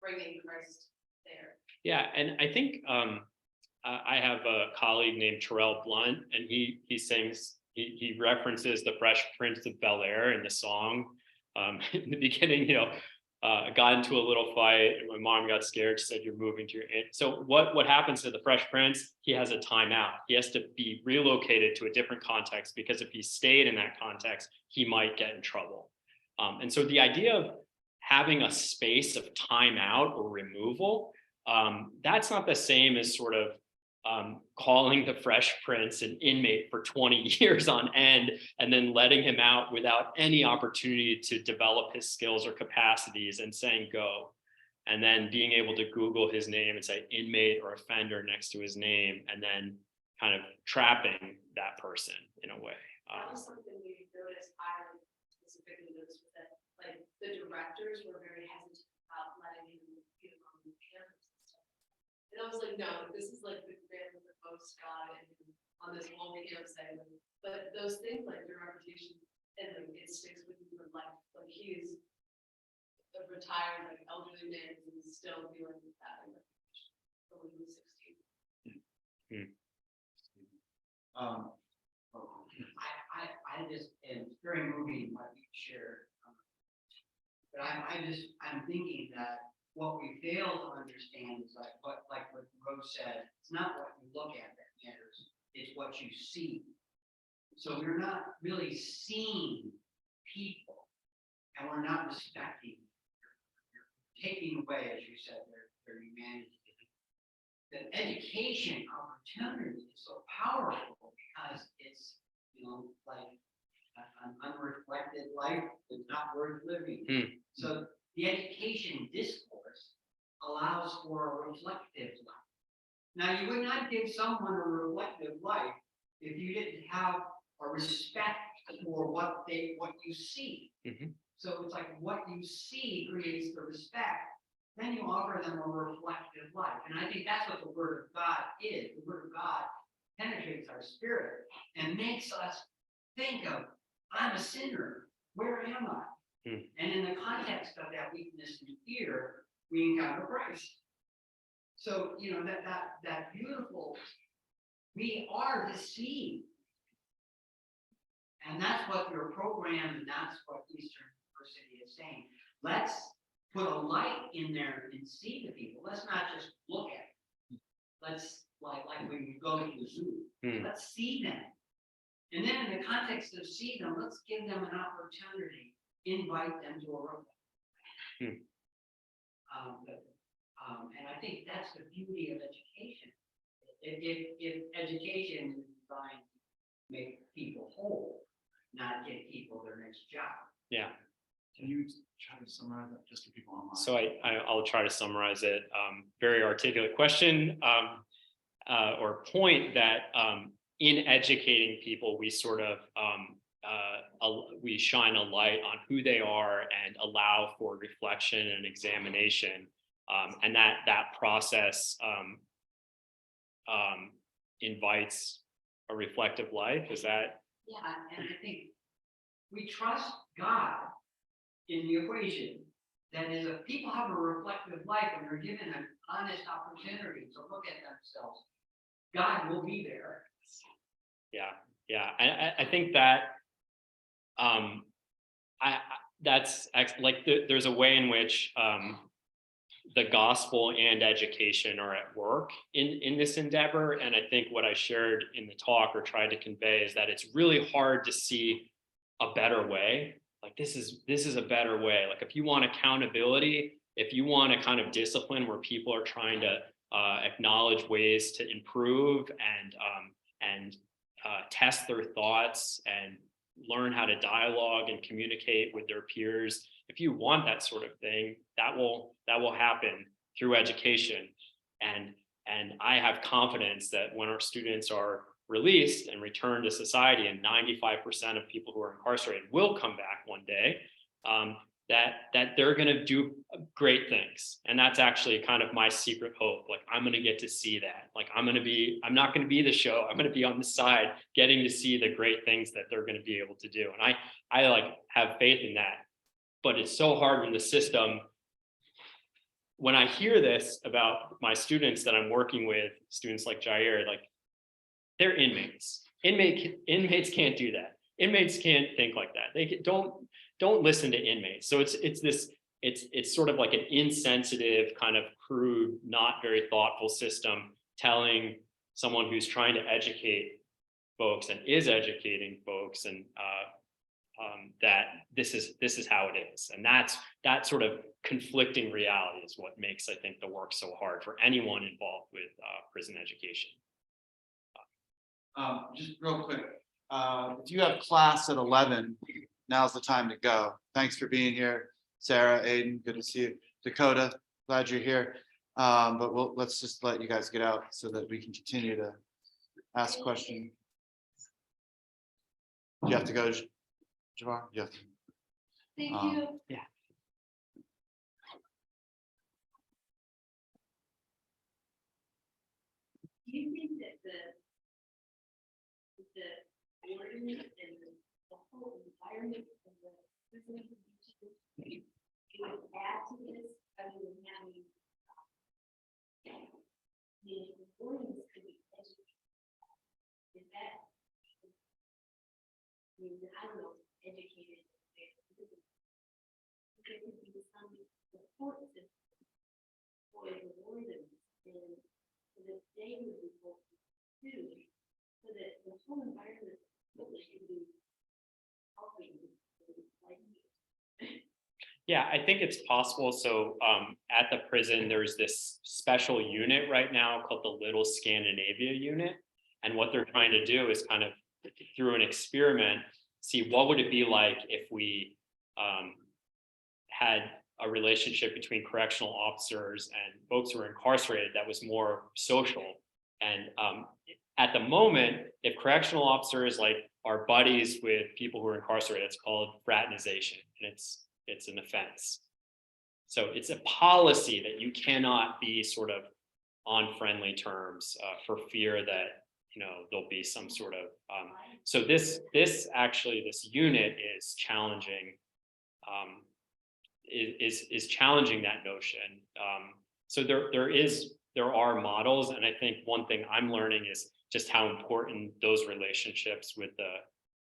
Speaker 3: bringing Christ there.
Speaker 2: Yeah, and I think I have a colleague named Terrell Blunt, and he sings, he references the Fresh Prince of Bel-Air in the song. In the beginning, you know, got into a little fight. My mom got scared. She said, "You're moving to your aunt." So what happens to the Fresh Prince? He has a timeout. He has to be relocated to a different context, because if he stayed in that context, he might get in trouble. And so the idea of having a space of timeout or removal, that's not the same as sort of calling the Fresh Prince an inmate for 20 years on end, and then letting him out without any opportunity to develop his skills or capacities and saying go. And then being able to Google his name and say inmate or offender next to his name, and then kind of trapping that person in a way.
Speaker 3: That was something we noticed, I specifically noticed with that, like the directors were very hesitant about letting him be on the campus and stuff. And I was like, no, this is like the man with the most God and on this whole campsite. But those things like your reputation and like it sticks with you for life. Like he is a retired like elderly man who is still dealing with that in reputation from when he was 16.
Speaker 4: I just, and it's very moving what you shared. But I'm thinking that what we fail to understand is like what Rose said, it's not what you look at that matters, it's what you see. So we're not really seeing people, and we're not respecting, taking away, as you said, their humanity. The education opportunity is so powerful because it's, like an unreflected life is not worth living. So the education discourse allows for a reflective life. Now, you would not give someone a reflective life if you didn't have a respect for what you see. So it's like what you see creates the respect. Then you offer them a reflective life. And I think that's what the Word of God is. The Word of God penetrates our spirit and makes us think of, I'm a sinner. Where am I? And in the context of that weakness and fear, we encounter Christ. So, that beautiful, we are the seed. And that's what your program and that's what Eastern University is saying. Let's put a light in there and see the people. Let's not just look at it. Let's, like when you go to the zoo, let's see them. And then in the context of see them, let's give them an opportunity, invite them to a room. And I think that's the beauty of education. If education is designed to make people whole, not get people their next job.
Speaker 2: Yeah.
Speaker 1: Can you try to summarize that just for people online?
Speaker 2: So I'll try to summarize it. Very articulate question or point that in educating people, we sort of we shine a light on who they are and allow for reflection and examination, and that process invites a reflective life. Is that?
Speaker 4: Yeah, and I think we trust God in the equation. That is, if people have a reflective life and they're given an honest opportunity to look at themselves, God will be there.
Speaker 2: Yeah. I think that that's like there's a way in which the gospel and education are at work in this endeavor. And I think what I shared in the talk or tried to convey is that it's really hard to see a better way. Like this is a better way. Like if you want accountability, if you want a kind of discipline where people are trying to acknowledge ways to improve and test their thoughts and learn how to dialogue and communicate with their peers. If you want that sort of thing, that will happen through education. And I have confidence that when our students are released and returned to society, and 95% of people who are incarcerated will come back one day, that they're going to do great things. And that's actually kind of my secret hope. Like I'm going to get to see that. Like I'm not going to be the show. I'm going to be on the side getting to see the great things that they're going to be able to do. And I like have faith in that. But it's so hard when the system, when I hear this about my students that I'm working with, students like Jair, like they're inmates. Inmates can't do that. Inmates can't think like that. They don't listen to inmates. So it's sort of like an insensitive, kind of crude, not very thoughtful system telling someone who's trying to educate folks and is educating folks and that this is how it is. And that sort of conflicting reality is what makes, I think, the work so hard for anyone involved with prison education.
Speaker 1: Just real quick, if you have class at 11, now's the time to go. Thanks for being here, Sarah, Aiden, good to see you. Dakota, glad you're here. But let's just let you guys get out so that we can continue to ask questions. You have to go, Javar? You have to.
Speaker 3: Thank
Speaker 1: Um,
Speaker 3: you.
Speaker 2: Yeah.
Speaker 3: Do you think that the wording and the whole environment of the prison it would add to this, other than having the ordinance could be educated? Is that? I mean, I don't know, educated. There could be some support system for the ordinance and so that they would be able to do, so that the whole environment really should be helping. Like,
Speaker 2: Yeah, I think it's possible. So at the prison, there's this special unit right now called the Little Scandinavia Unit. And what they're trying to do is kind of through an experiment, see what would it be like if we had a relationship between correctional officers and folks who are incarcerated that was more social. And at the moment, if correctional officers like are buddies with people who are incarcerated, it's called fraternization, and it's an offense. So it's a policy that you cannot be sort of on friendly terms for fear that there'll be some sort of. So this unit is challenging. Is challenging that notion. So there are models, and I think one thing I'm learning is just how important those relationships with the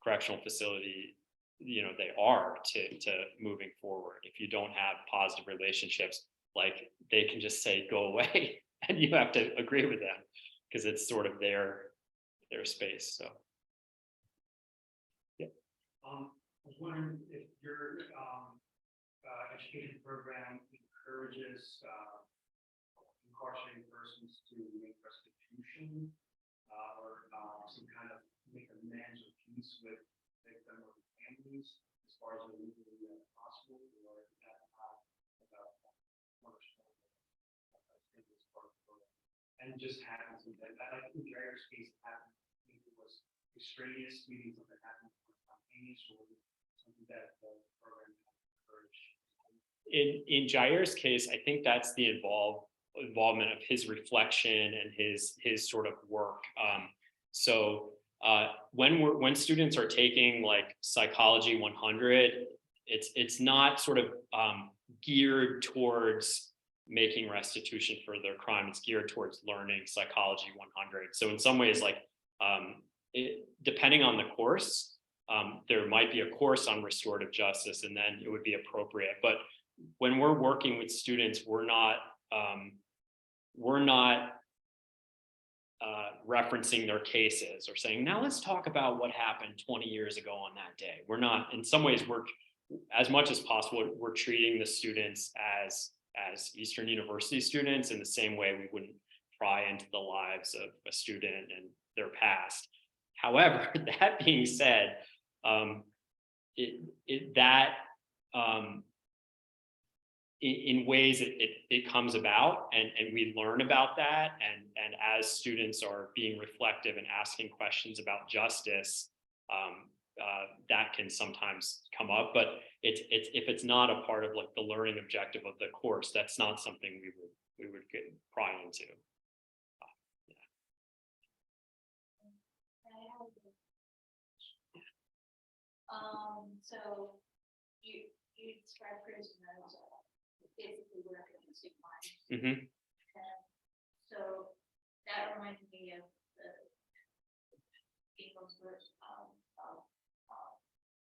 Speaker 2: correctional facility, they are to moving forward. If you don't have positive relationships, like they can just say go away, and you have to agree with them because it's sort of their space. So. Yeah.
Speaker 5: I was wondering if your education program encourages incarcerated persons to make restitution or some kind of make amends or peace with victim or families as far as legally possible, or is that about and it just happens. And I think in Jair's case happened. I think it was extraneous meetings that happened spontaneous or something that the program encouraged.
Speaker 2: In Jair's case, I think that's the involvement of his reflection and his sort of work. When students are taking like Psychology 100, it's not sort of geared towards making restitution for their crime. It's geared towards learning Psychology 100. So in some ways, like depending on the course, there might be a course on restorative justice, and then it would be appropriate. But when we're working with students, we're not referencing their cases or saying, now let's talk about what happened 20 years ago on that day. We're not, in some ways, we're as much as possible, we're treating the students as Eastern University students in the same way we wouldn't pry into the lives of a student and their past. However, that being said, in ways it comes about, and we learn about that, and as students are being reflective and asking questions about justice, that can sometimes come up. But if it's not a part of like the learning objective of the course, that's not something we would get pry into.
Speaker 3: So you describe prison as basically working in state lines.
Speaker 2: Mm-hmm.
Speaker 3: So that reminds me of the people's verse of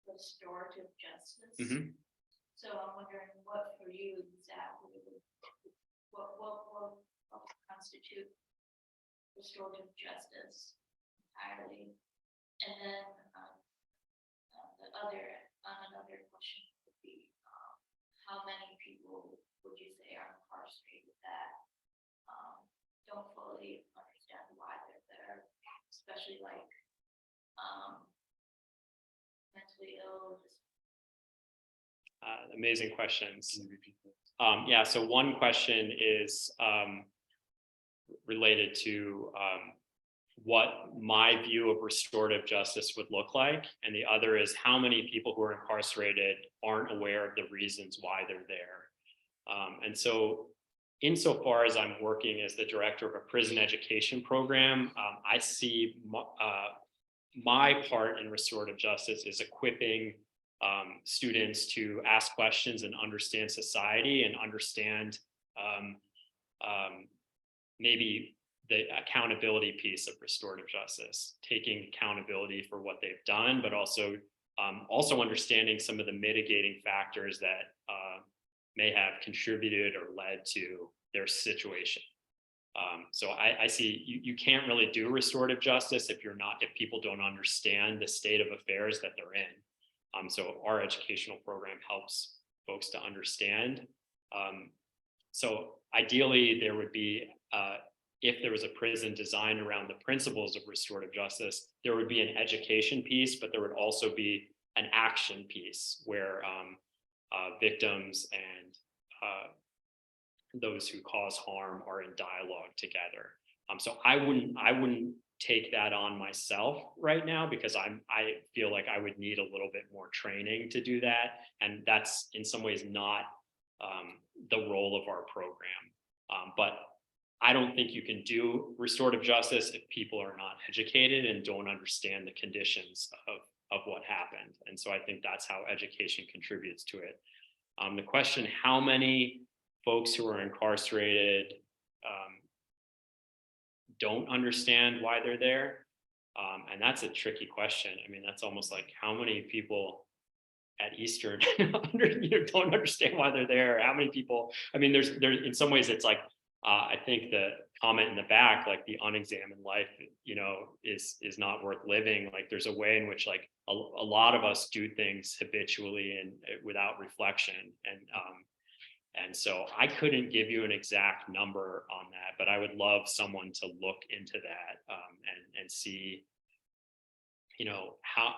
Speaker 3: restorative justice.
Speaker 2: Mm-hmm.
Speaker 3: So I'm wondering what for you exactly what constitute restorative justice entirely, and then another question would be how many people would you say are incarcerated that don't fully understand why they're there, especially especially like, mentally ill, just
Speaker 2: Amazing questions.
Speaker 1: Can you repeat that?
Speaker 2: Yeah, so one question is related to what my view of restorative justice would look like. And the other is how many people who are incarcerated aren't aware of the reasons why they're there. And so insofar as I'm working as the director of a prison education program, I see my part in restorative justice is equipping students to ask questions and understand society and understand maybe the accountability piece of restorative justice, taking accountability for what they've done, but also understanding some of the mitigating factors that may have contributed or led to their situation. So I see you can't really do restorative justice if people don't understand the state of affairs that they're in. So our educational program helps folks to understand. So ideally, there would be, if there was a prison designed around the principles of restorative justice, there would be an education piece, but there would also be an action piece where victims and those who cause harm are in dialogue together. So I wouldn't take that on myself right now because I feel like I would need a little bit more training to do that, and that's in some ways not the role of our program. But I don't think you can do restorative justice if people are not educated and don't understand the conditions of what happened. And so I think that's how education contributes to it. The question, how many folks who are incarcerated don't understand why they're there? And that's a tricky question. I mean, that's almost like how many people at Eastern don't understand why they're there. How many people, I mean, there's in some ways it's like, I think the comment in the back, like the unexamined life, is not worth living. Like there's a way in which like a lot of us do things habitually and without reflection. And so I couldn't give you an exact number on that, but I would love someone to look into that and see, how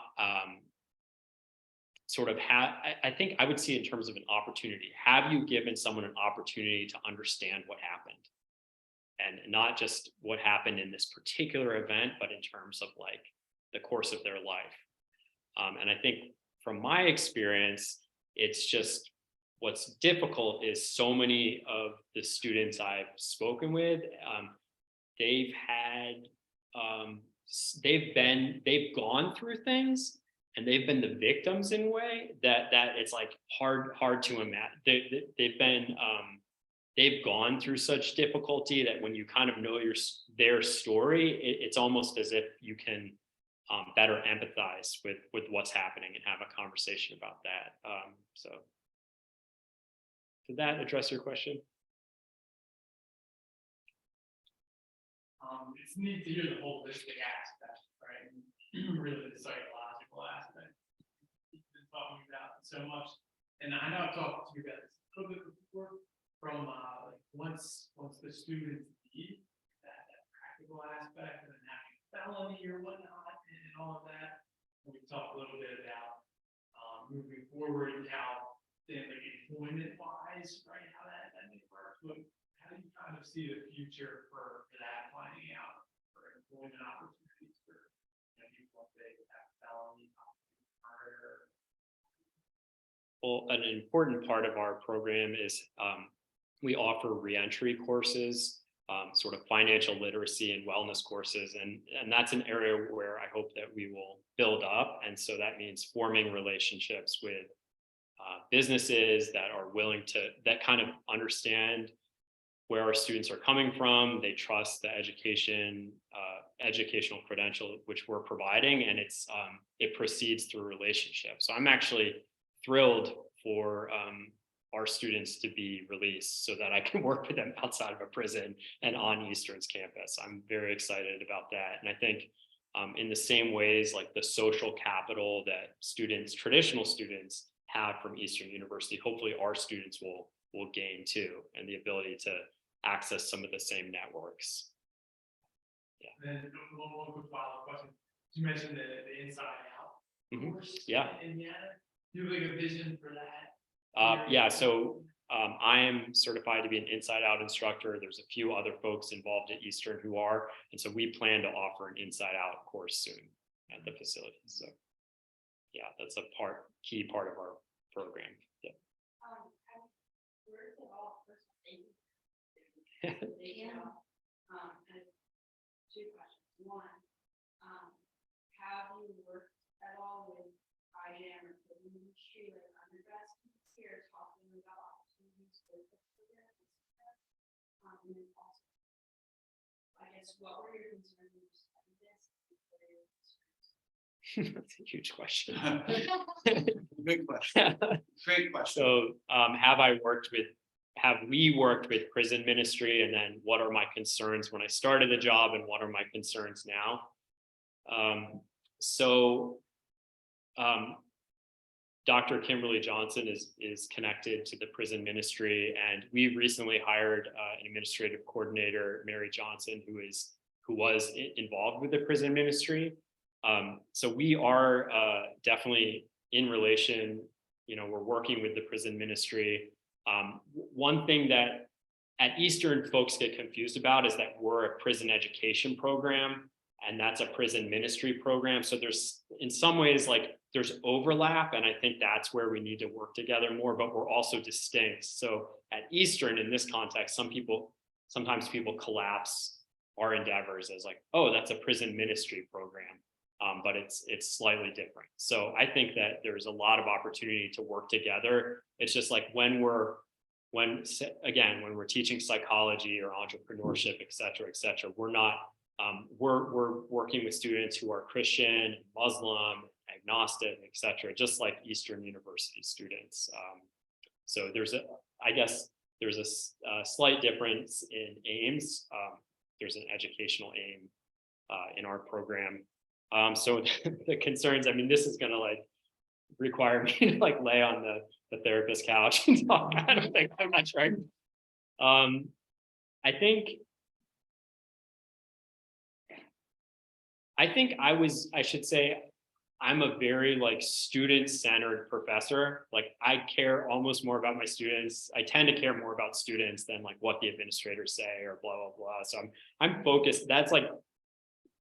Speaker 2: I think I would see in terms of an opportunity. Have you given someone an opportunity to understand what happened? And not just what happened in this particular event, but in terms of like the course of their life. And I think from my experience, it's just what's difficult is so many of the students I've spoken with, they've gone through things and they've been the victims in a way that it's like hard to imagine. They've gone through such difficulty that when you kind of know their story, it's almost as if you can better empathize with what's happening and have a conversation about that. So did that address your question?
Speaker 5: It's neat to hear the holistic aspect, right? Really the psychological aspect. You've been talking about so much, and I know I've talked to you guys a little bit before. From like once the students leave, that practical aspect and then having a felony or whatnot and all of that. And we talked a little bit about moving forward and how like employment wise, right? How that may work. But how do you kind of see the future for that finding out for employment opportunities for people if they have felony murder?
Speaker 2: Well, an important part of our program is we offer reentry courses, sort of financial literacy and wellness courses. And that's an area where I hope that we will build up. And so that means forming relationships with businesses that are willing that kind of understand where our students are coming from. They trust the educational credential which we're providing, and it proceeds through relationships. So I'm actually thrilled for our students to be released so that I can work with them outside of a prison and on Eastern's campus. I'm very excited about that. And I think in the same ways, like the social capital that traditional students have from Eastern University, hopefully our students will gain too, and the ability to access some of the same networks.
Speaker 5: And then one quick follow-up question. You mentioned the inside out.
Speaker 2: Mhm.
Speaker 5: course
Speaker 2: Yeah.
Speaker 5: in Indiana. Do you have like a vision for that?
Speaker 2: Yeah, so I am certified to be an inside out instructor. There's a few other folks involved at Eastern who are, and so we plan to offer an inside out course soon at the facility. So yeah, that's a key part of our program. Yeah.
Speaker 3: Where's it all first? And two questions. One, have you worked at all with IAM or the industry like undergrad students here talking about opportunities for the program? And then also, I guess, what were your concerns when you studied this? What are your concerns?
Speaker 2: That's a huge question.
Speaker 1: Good question. Great question.
Speaker 2: So have we worked with prison ministry, and then what are my concerns when I started the job and what are my concerns now? Dr. Kimberly Johnson is connected to the prison ministry, and we recently hired an administrative coordinator, Mary Johnson, who was involved with the prison ministry. So we are definitely in relation. We're working with the prison ministry. One thing that at Eastern folks get confused about is that we're a prison education program, and that's a prison ministry program. So there's, in some ways, like there's overlap, and I think that's where we need to work together more, but we're also distinct. So at Eastern, in this context, sometimes people collapse our endeavors as like, oh, that's a prison ministry program. But it's slightly different. So I think that there's a lot of opportunity to work together. It's just like when we're teaching psychology or entrepreneurship, et cetera, we're not, we're working with students who are Christian, Muslim, agnostic, et cetera, just like Eastern University students. So there's a slight difference in aims. There's an educational aim in our program. So the concerns, I mean, this is going to like require me to like lay on the therapist couch and talk. I don't think I'm not sure. I think I should say I'm a very like student-centered professor. Like I care almost more about my students. I tend to care more about students than like what the administrators say or blah, blah, blah. So I'm focused. That's like,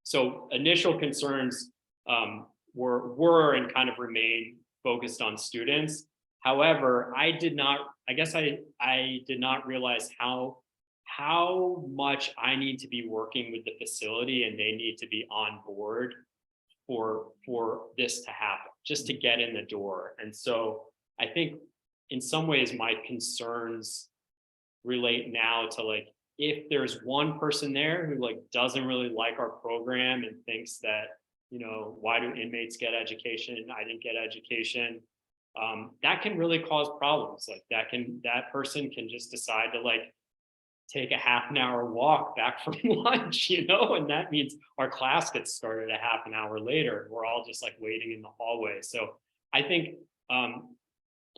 Speaker 2: so initial concerns were and kind of remain focused on students. However, I did not realize how much I need to be working with the facility, and they need to be on board for this to happen, just to get in the door. And so I think in some ways my concerns relate now to like, if there's one person there who like doesn't really like our program and thinks that, why do inmates get education? I didn't get education. That can really cause problems. Like that person can just decide to like take a half an hour walk back from lunch, and that means our class gets started a half an hour later. We're all just like waiting in the hallway. So I think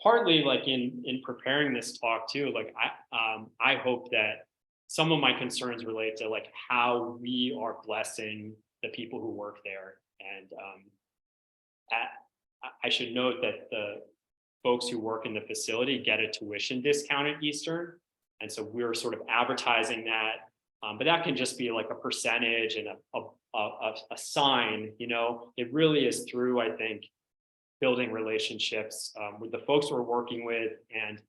Speaker 2: partly like in preparing this talk too, like I hope that some of my concerns relate to like how we are blessing the people who work there. And I should note that the folks who work in the facility get a tuition discount at Eastern. And so we're sort of advertising that, but that can just be like a percentage and a sign, it really is through, I think, building relationships with the folks we're working with. And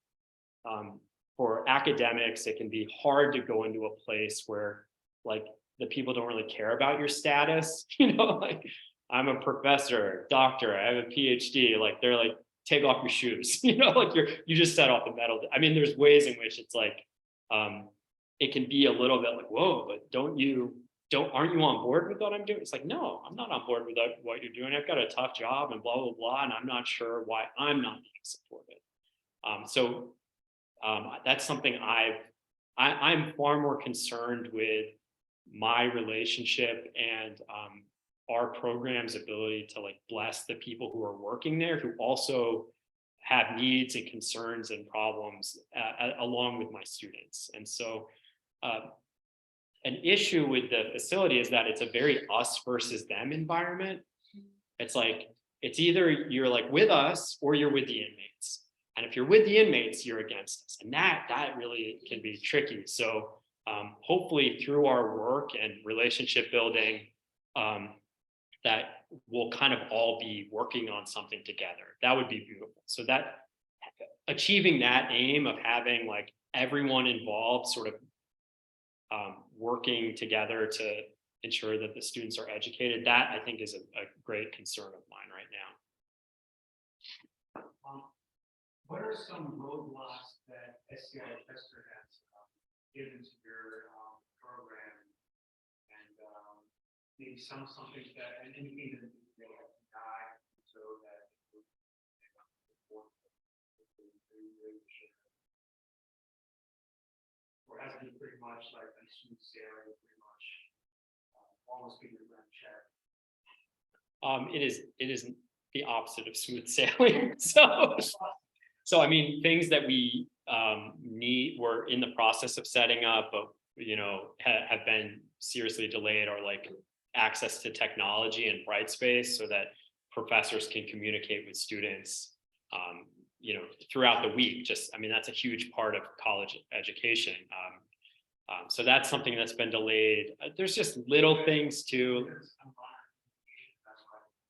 Speaker 2: for academics, it can be hard to go into a place where like the people don't really care about your status, like I'm a professor, doctor, I have a PhD, like they're like, take off your shoes, like you just set off the metal. I mean, there's ways in which it's like, it can be a little bit like, whoa, but aren't you on board with what I'm doing? It's like, no, I'm not on board with what you're doing. I've got a tough job and blah, blah, blah. And I'm not sure why I'm not being supported. That's something I'm far more concerned with my relationship and our program's ability to like bless the people who are working there, who also have needs and concerns and problems along with my students. And so an issue with the facility is that it's a very us versus them environment. It's like, it's either you're like with us or you're with the inmates. And if you're with the inmates, you're against us. And that really can be tricky. So hopefully through our work and relationship building, that we'll kind of all be working on something together. That would be beautiful. So that achieving that aim of having like everyone involved sort of working together to ensure that the students are educated, that I think is a great concern of mine right now.
Speaker 5: What are some roadblocks that SCI Chester has given to your program, and maybe something that, and anything that they have to guide so that or has been pretty much like a smooth sailing, pretty much almost being a grand check?
Speaker 2: It is the opposite of smooth sailing. So I mean, things that we we're in the process of setting up, but have been seriously delayed, or like access to technology and bright space so that professors can communicate with students throughout the week. Just, I mean, that's a huge part of college education. So that's something that's been delayed. There's just little things too.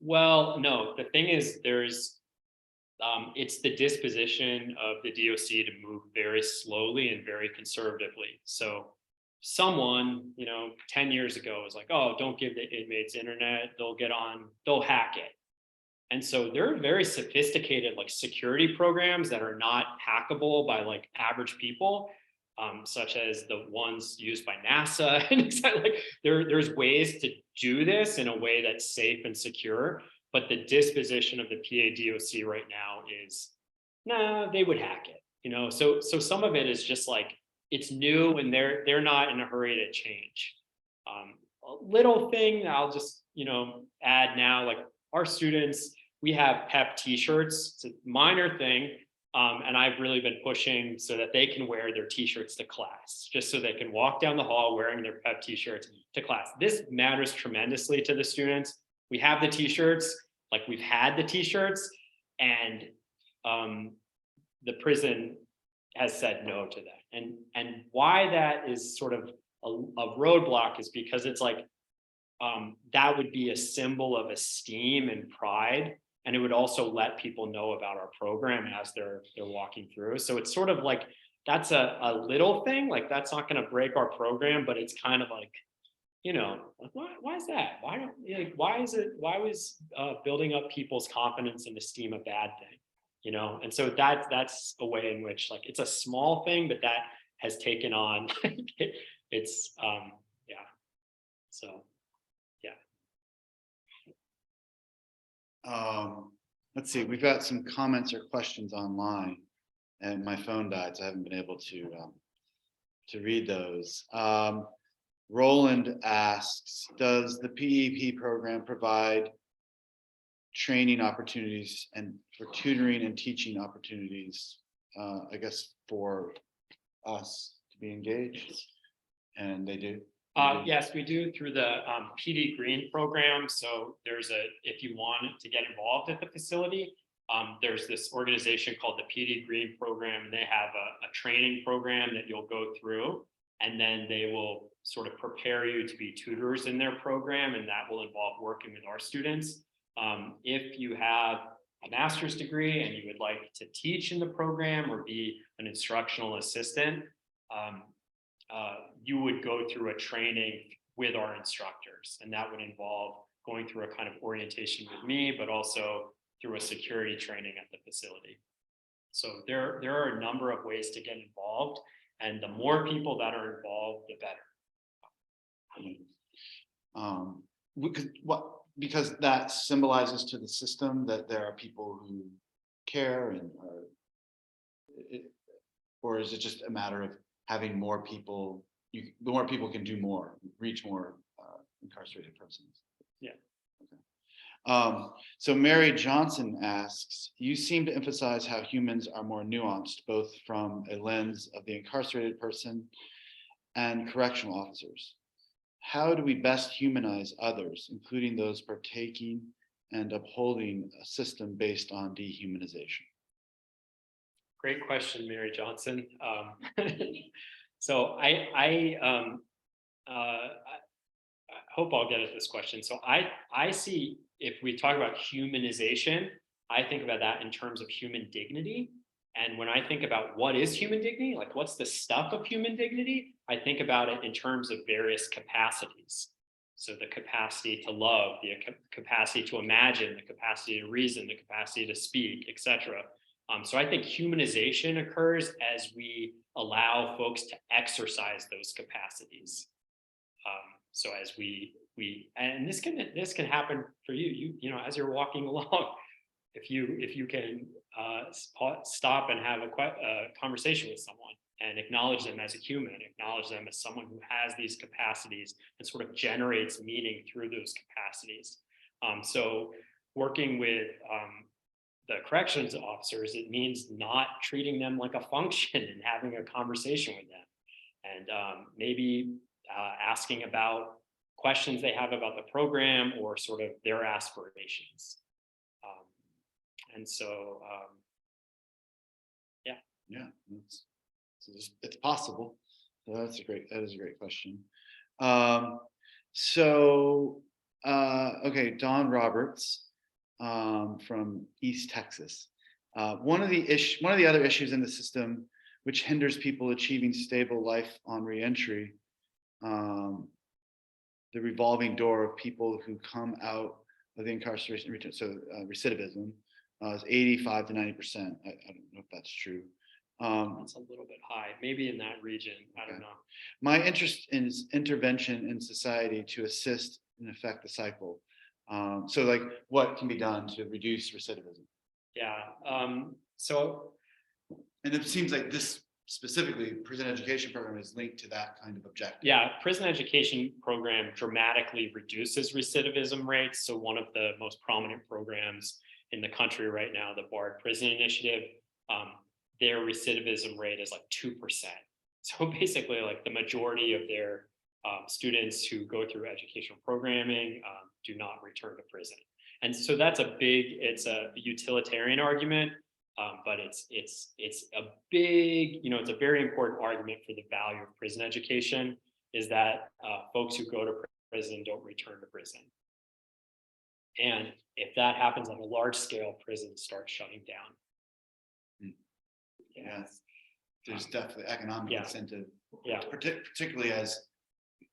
Speaker 2: Well, no, the thing is it's the disposition of the DOC to move very slowly and very conservatively. So someone, 10 years ago was like, oh, don't give the inmates internet, they'll hack it. And so there are very sophisticated like security programs that are not hackable by like average people, such as the ones used by NASA. And like there's ways to do this in a way that's safe and secure. But the disposition of the PADOC right now is, no, they would hack it, So some of it is just like, it's new and they're not in a hurry to change. A little thing I'll just, add now, like our students, we have PEP t-shirts. It's a minor thing. And I've really been pushing so that they can wear their t-shirts to class, just so they can walk down the hall wearing their PEP t-shirts to class. This matters tremendously to the students. We have the t-shirts, like we've had the t-shirts, and the prison has said no to that. And why that is sort of a roadblock is because it's like, that would be a symbol of esteem and pride. And it would also let people know about our program as they're walking through. So it's sort of like, that's a little thing, like that's not going to break our program, but it's kind of like, like why is that? Why was building up people's confidence and esteem a bad thing? And so that's a way in which like, it's a small thing, but that has taken on, it's yeah. So, yeah.
Speaker 1: Let's see, we've got some comments or questions online, and my phone died, so I haven't been able to read those. Roland asks, does the PEP program provide training opportunities and for tutoring and teaching opportunities, I guess, for us to be engaged? And they do?
Speaker 2: Yes, we do through the PD Green program. So if you want to get involved at the facility, there's this organization called the PD Green program, and they have a training program that you'll go through, and then they will sort of prepare you to be tutors in their program, and that will involve working with our students. If you have a master's degree and you would like to teach in the program or be an instructional assistant, you would go through a training with our instructors, and that would involve going through a kind of orientation with me, but also through a security training at the facility. So there are a number of ways to get involved, and the more people that are involved, the better.
Speaker 1: Because that symbolizes to the system that there are people who care and or is it just a matter of having more people? The more people can do more, reach more incarcerated persons.
Speaker 2: Yeah.
Speaker 1: Okay. So Mary Johnson asks, you seem to emphasize how humans are more nuanced, both from a lens of the incarcerated person and correctional officers. how do we best humanize others, including those partaking and upholding a system based on dehumanization?
Speaker 2: Great question, Mary Johnson. So I hope I'll get at this question. So I see, if we talk about humanization, I think about that in terms of human dignity. And when I think about what is human dignity, like what's the stuff of human dignity, I think about it in terms of various capacities. So the capacity to love, the capacity to imagine, the capacity to reason, the capacity to speak, etc. So I think humanization occurs as we allow folks to exercise those capacities. So as we and this can happen for you, you know, as you're walking along, if you can stop and have a conversation with someone and acknowledge them as a human, acknowledge them as someone who has these capacities and sort of generates meaning through those capacities. So working with the corrections officers, it means not treating them like a function and having a conversation with them, and maybe asking about questions they have about the program or sort of their aspirations. And so,
Speaker 1: Yeah, it's possible. So that is a great question. Okay, Don Roberts from East Texas. One of the other issues in the system which hinders people achieving stable life on reentry, the revolving door of people who come out of the incarceration, recidivism, is 85 to 90%. I don't know if that's true.
Speaker 2: it's a little bit high, maybe in that region. I don't know.
Speaker 1: My interest is intervention in society to assist and affect the cycle. So like what can be done to reduce recidivism?
Speaker 2: Yeah. So
Speaker 1: And it seems like this specifically prison education program is linked to that kind of objective.
Speaker 2: yeah, prison education program dramatically reduces recidivism rates. So one of the most prominent programs in the country right now, the Barred Prison Initiative, their recidivism rate is like 2%. So basically, like the majority of their students who go through educational programming do not return to prison. And so that's it's a utilitarian argument, but it's a big, you know, it's a very important argument for the value of prison education, is that folks who go to prison don't return to prison. And if that happens on a large scale, prisons start shutting down.
Speaker 1: Yeah, there's definitely economic incentive,
Speaker 2: Yeah.
Speaker 1: particularly as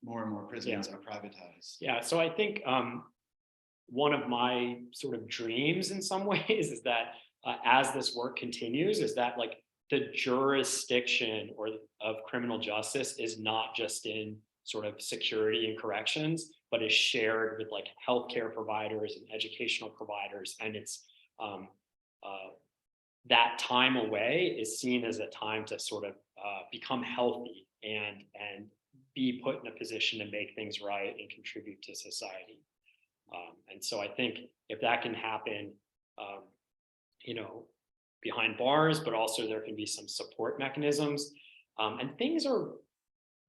Speaker 1: more and more prisons are privatized.
Speaker 2: Yeah, so I think one of my sort of dreams in some ways is that as this work continues, is that like the jurisdiction of criminal justice is not just in sort of security and corrections, but is shared with like healthcare providers and educational providers. And it's that time away is seen as a time to sort of become healthy and be put in a position to make things right and contribute to society. And so I think if that can happen, you know, behind bars, but also there can be some support mechanisms. And things are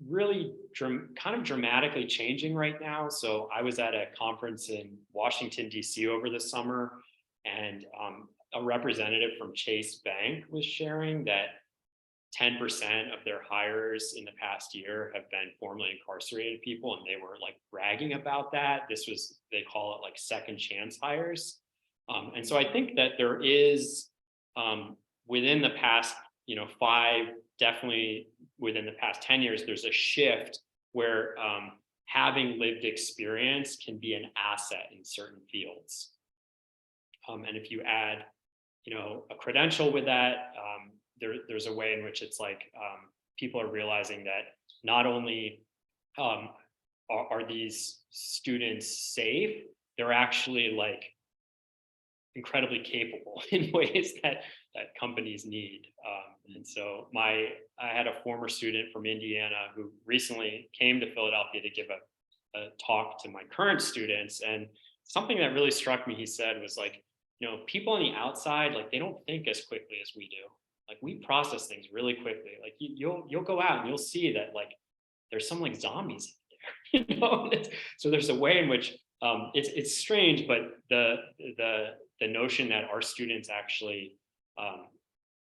Speaker 2: really kind of dramatically changing right now. So I was at a conference in Washington, D.C. over the summer, and a representative from Chase Bank was sharing that 10% of their hires in the past year have been formerly incarcerated people, and they were like bragging about that. They call it like second chance hires. And so I think that there is within the past, you know, 5, definitely within the past 10 years, there's a shift where having lived experience can be an asset in certain fields. And if you add, you know, a credential with that, there's a way in which it's like people are realizing that not only are these students safe, they're actually like incredibly capable in ways that companies need. And so I had a former student from Indiana who recently came to Philadelphia to give a talk to my current students. And something that really struck me, he said, was like, you know, people on the outside, like they don't think as quickly as we do. Like we process things really quickly. Like you'll go out and you'll see that like there's some like zombies out So there's a way in which it's strange, but the notion that our students actually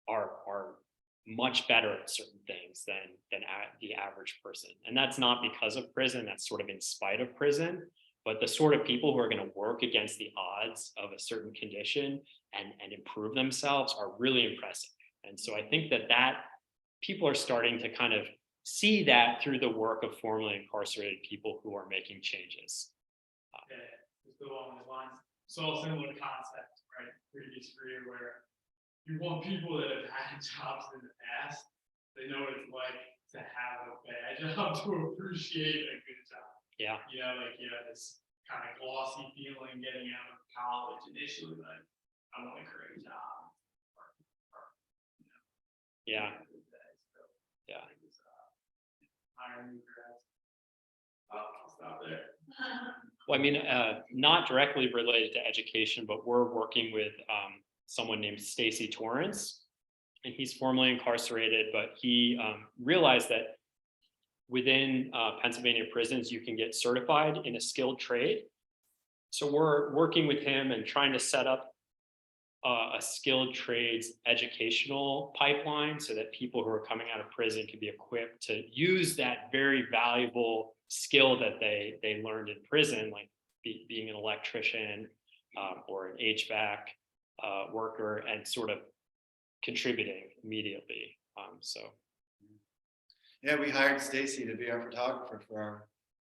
Speaker 2: are much better at certain things than the average person, and that's not because of prison. That's sort of in spite of prison. But the sort of people who are going to work against the odds of a certain condition and improve themselves are really impressive. And so I think that people are starting to kind of see that through the work of formerly incarcerated people who are making changes.
Speaker 5: Yeah, just go along those lines. So similar concept, right? Previous career where you want people that have had jobs in the past, they know what it's like to have a bad job to appreciate a good job.
Speaker 2: Yeah.
Speaker 5: You know, like you have this kind of glossy feeling getting out of college initially, like I want a great job.
Speaker 2: Yeah. Yeah.
Speaker 5: Hiring new grads. I'll stop there.
Speaker 2: Well, I mean, not directly related to education, but we're working with someone named Stacy Torrance, and he's formerly incarcerated, but he realized that within Pennsylvania prisons, you can get certified in a skilled trade. So we're working with him and trying to set up a skilled trades educational pipeline so that people who are coming out of prison can be equipped to use that very valuable skill that they learned in prison, like being an electrician or an HVAC worker, and sort of contributing immediately.
Speaker 1: Yeah, we hired Stacy to be our photographer for our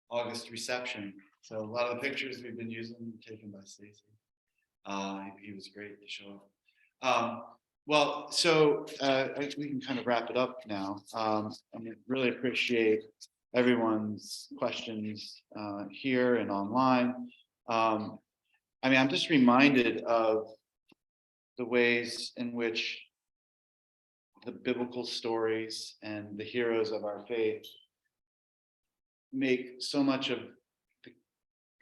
Speaker 1: August reception. So a lot of the pictures we've been using were taken by Stacy. He was great to show up. Well, so we can kind of wrap it up now. I mean, really appreciate everyone's questions here and online. I mean, I'm just reminded of the ways in which the biblical stories and the heroes of our faith make so much of the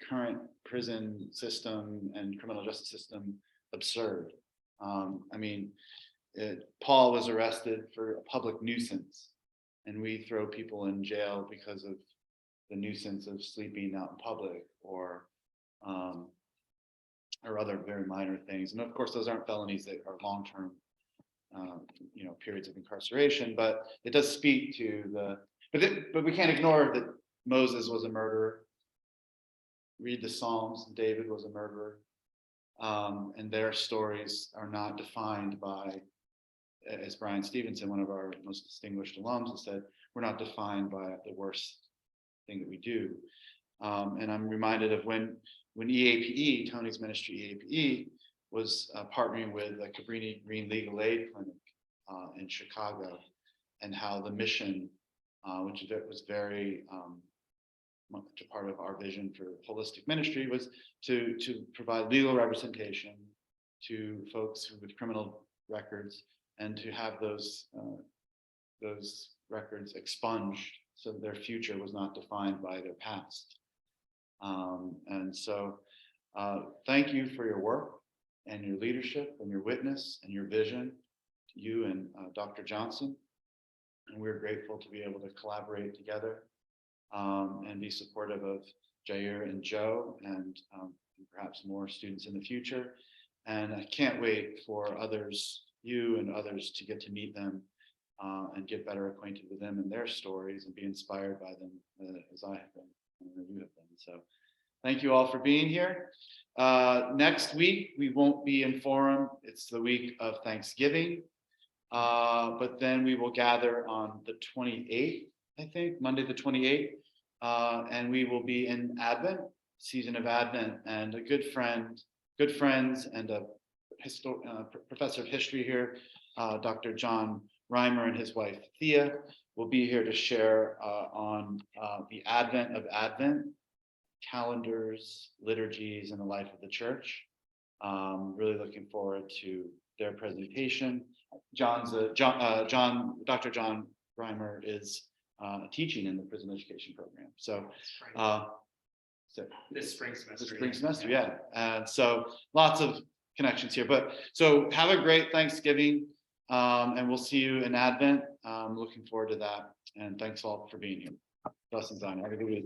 Speaker 1: current prison system and criminal justice system absurd. I mean, Paul was arrested for a public nuisance, and we throw people in jail because of the nuisance of sleeping out in public or other very minor things. And of course, those aren't felonies that are long-term periods of incarceration, but it does speak to but we can't ignore that Moses was a murderer. Read the Psalms, David was a murderer. And their stories are not defined by, as Brian Stevenson, one of our most distinguished alums, has said, we're not defined by the worst thing that we do. And I'm reminded of when EAPE, Tony's ministry EAPE, was partnering with the Cabrini Green Legal Aid Clinic in Chicago, and how the mission, which was very much a part of our vision for holistic ministry, was to provide legal representation to folks with criminal records, and to have those records expunged so their future was not defined by their past. And so thank you for your work and your leadership and your witness and your vision, to you and Dr. Johnson. And we're grateful to be able to collaborate together and be supportive of Jair and Joe and perhaps more students in the future. And I can't wait for others, you and others, to get to meet them and get better acquainted with them and their stories and be inspired by them as I have been and you have been. So thank you all for being here. Next week, we won't be in Forum. It's the week of Thanksgiving. But then we will gather on the 28th, I think, Monday the 28th. And we will be in Advent, season of Advent, and a good friends and a professor of history here, Dr. John Reimer, and his wife Thea will be here to share on the Advent of Advent, calendars, liturgies, and the life of the church. Really looking forward to their presentation. Dr. John Reimer is teaching in the prison education program. So
Speaker 5: This spring semester.
Speaker 1: the spring semester, yeah. And so lots of connections here. But so have a great Thanksgiving, and we'll see you in Advent. Looking forward to that. And thanks all for being here. Blessings on you. Have a good week.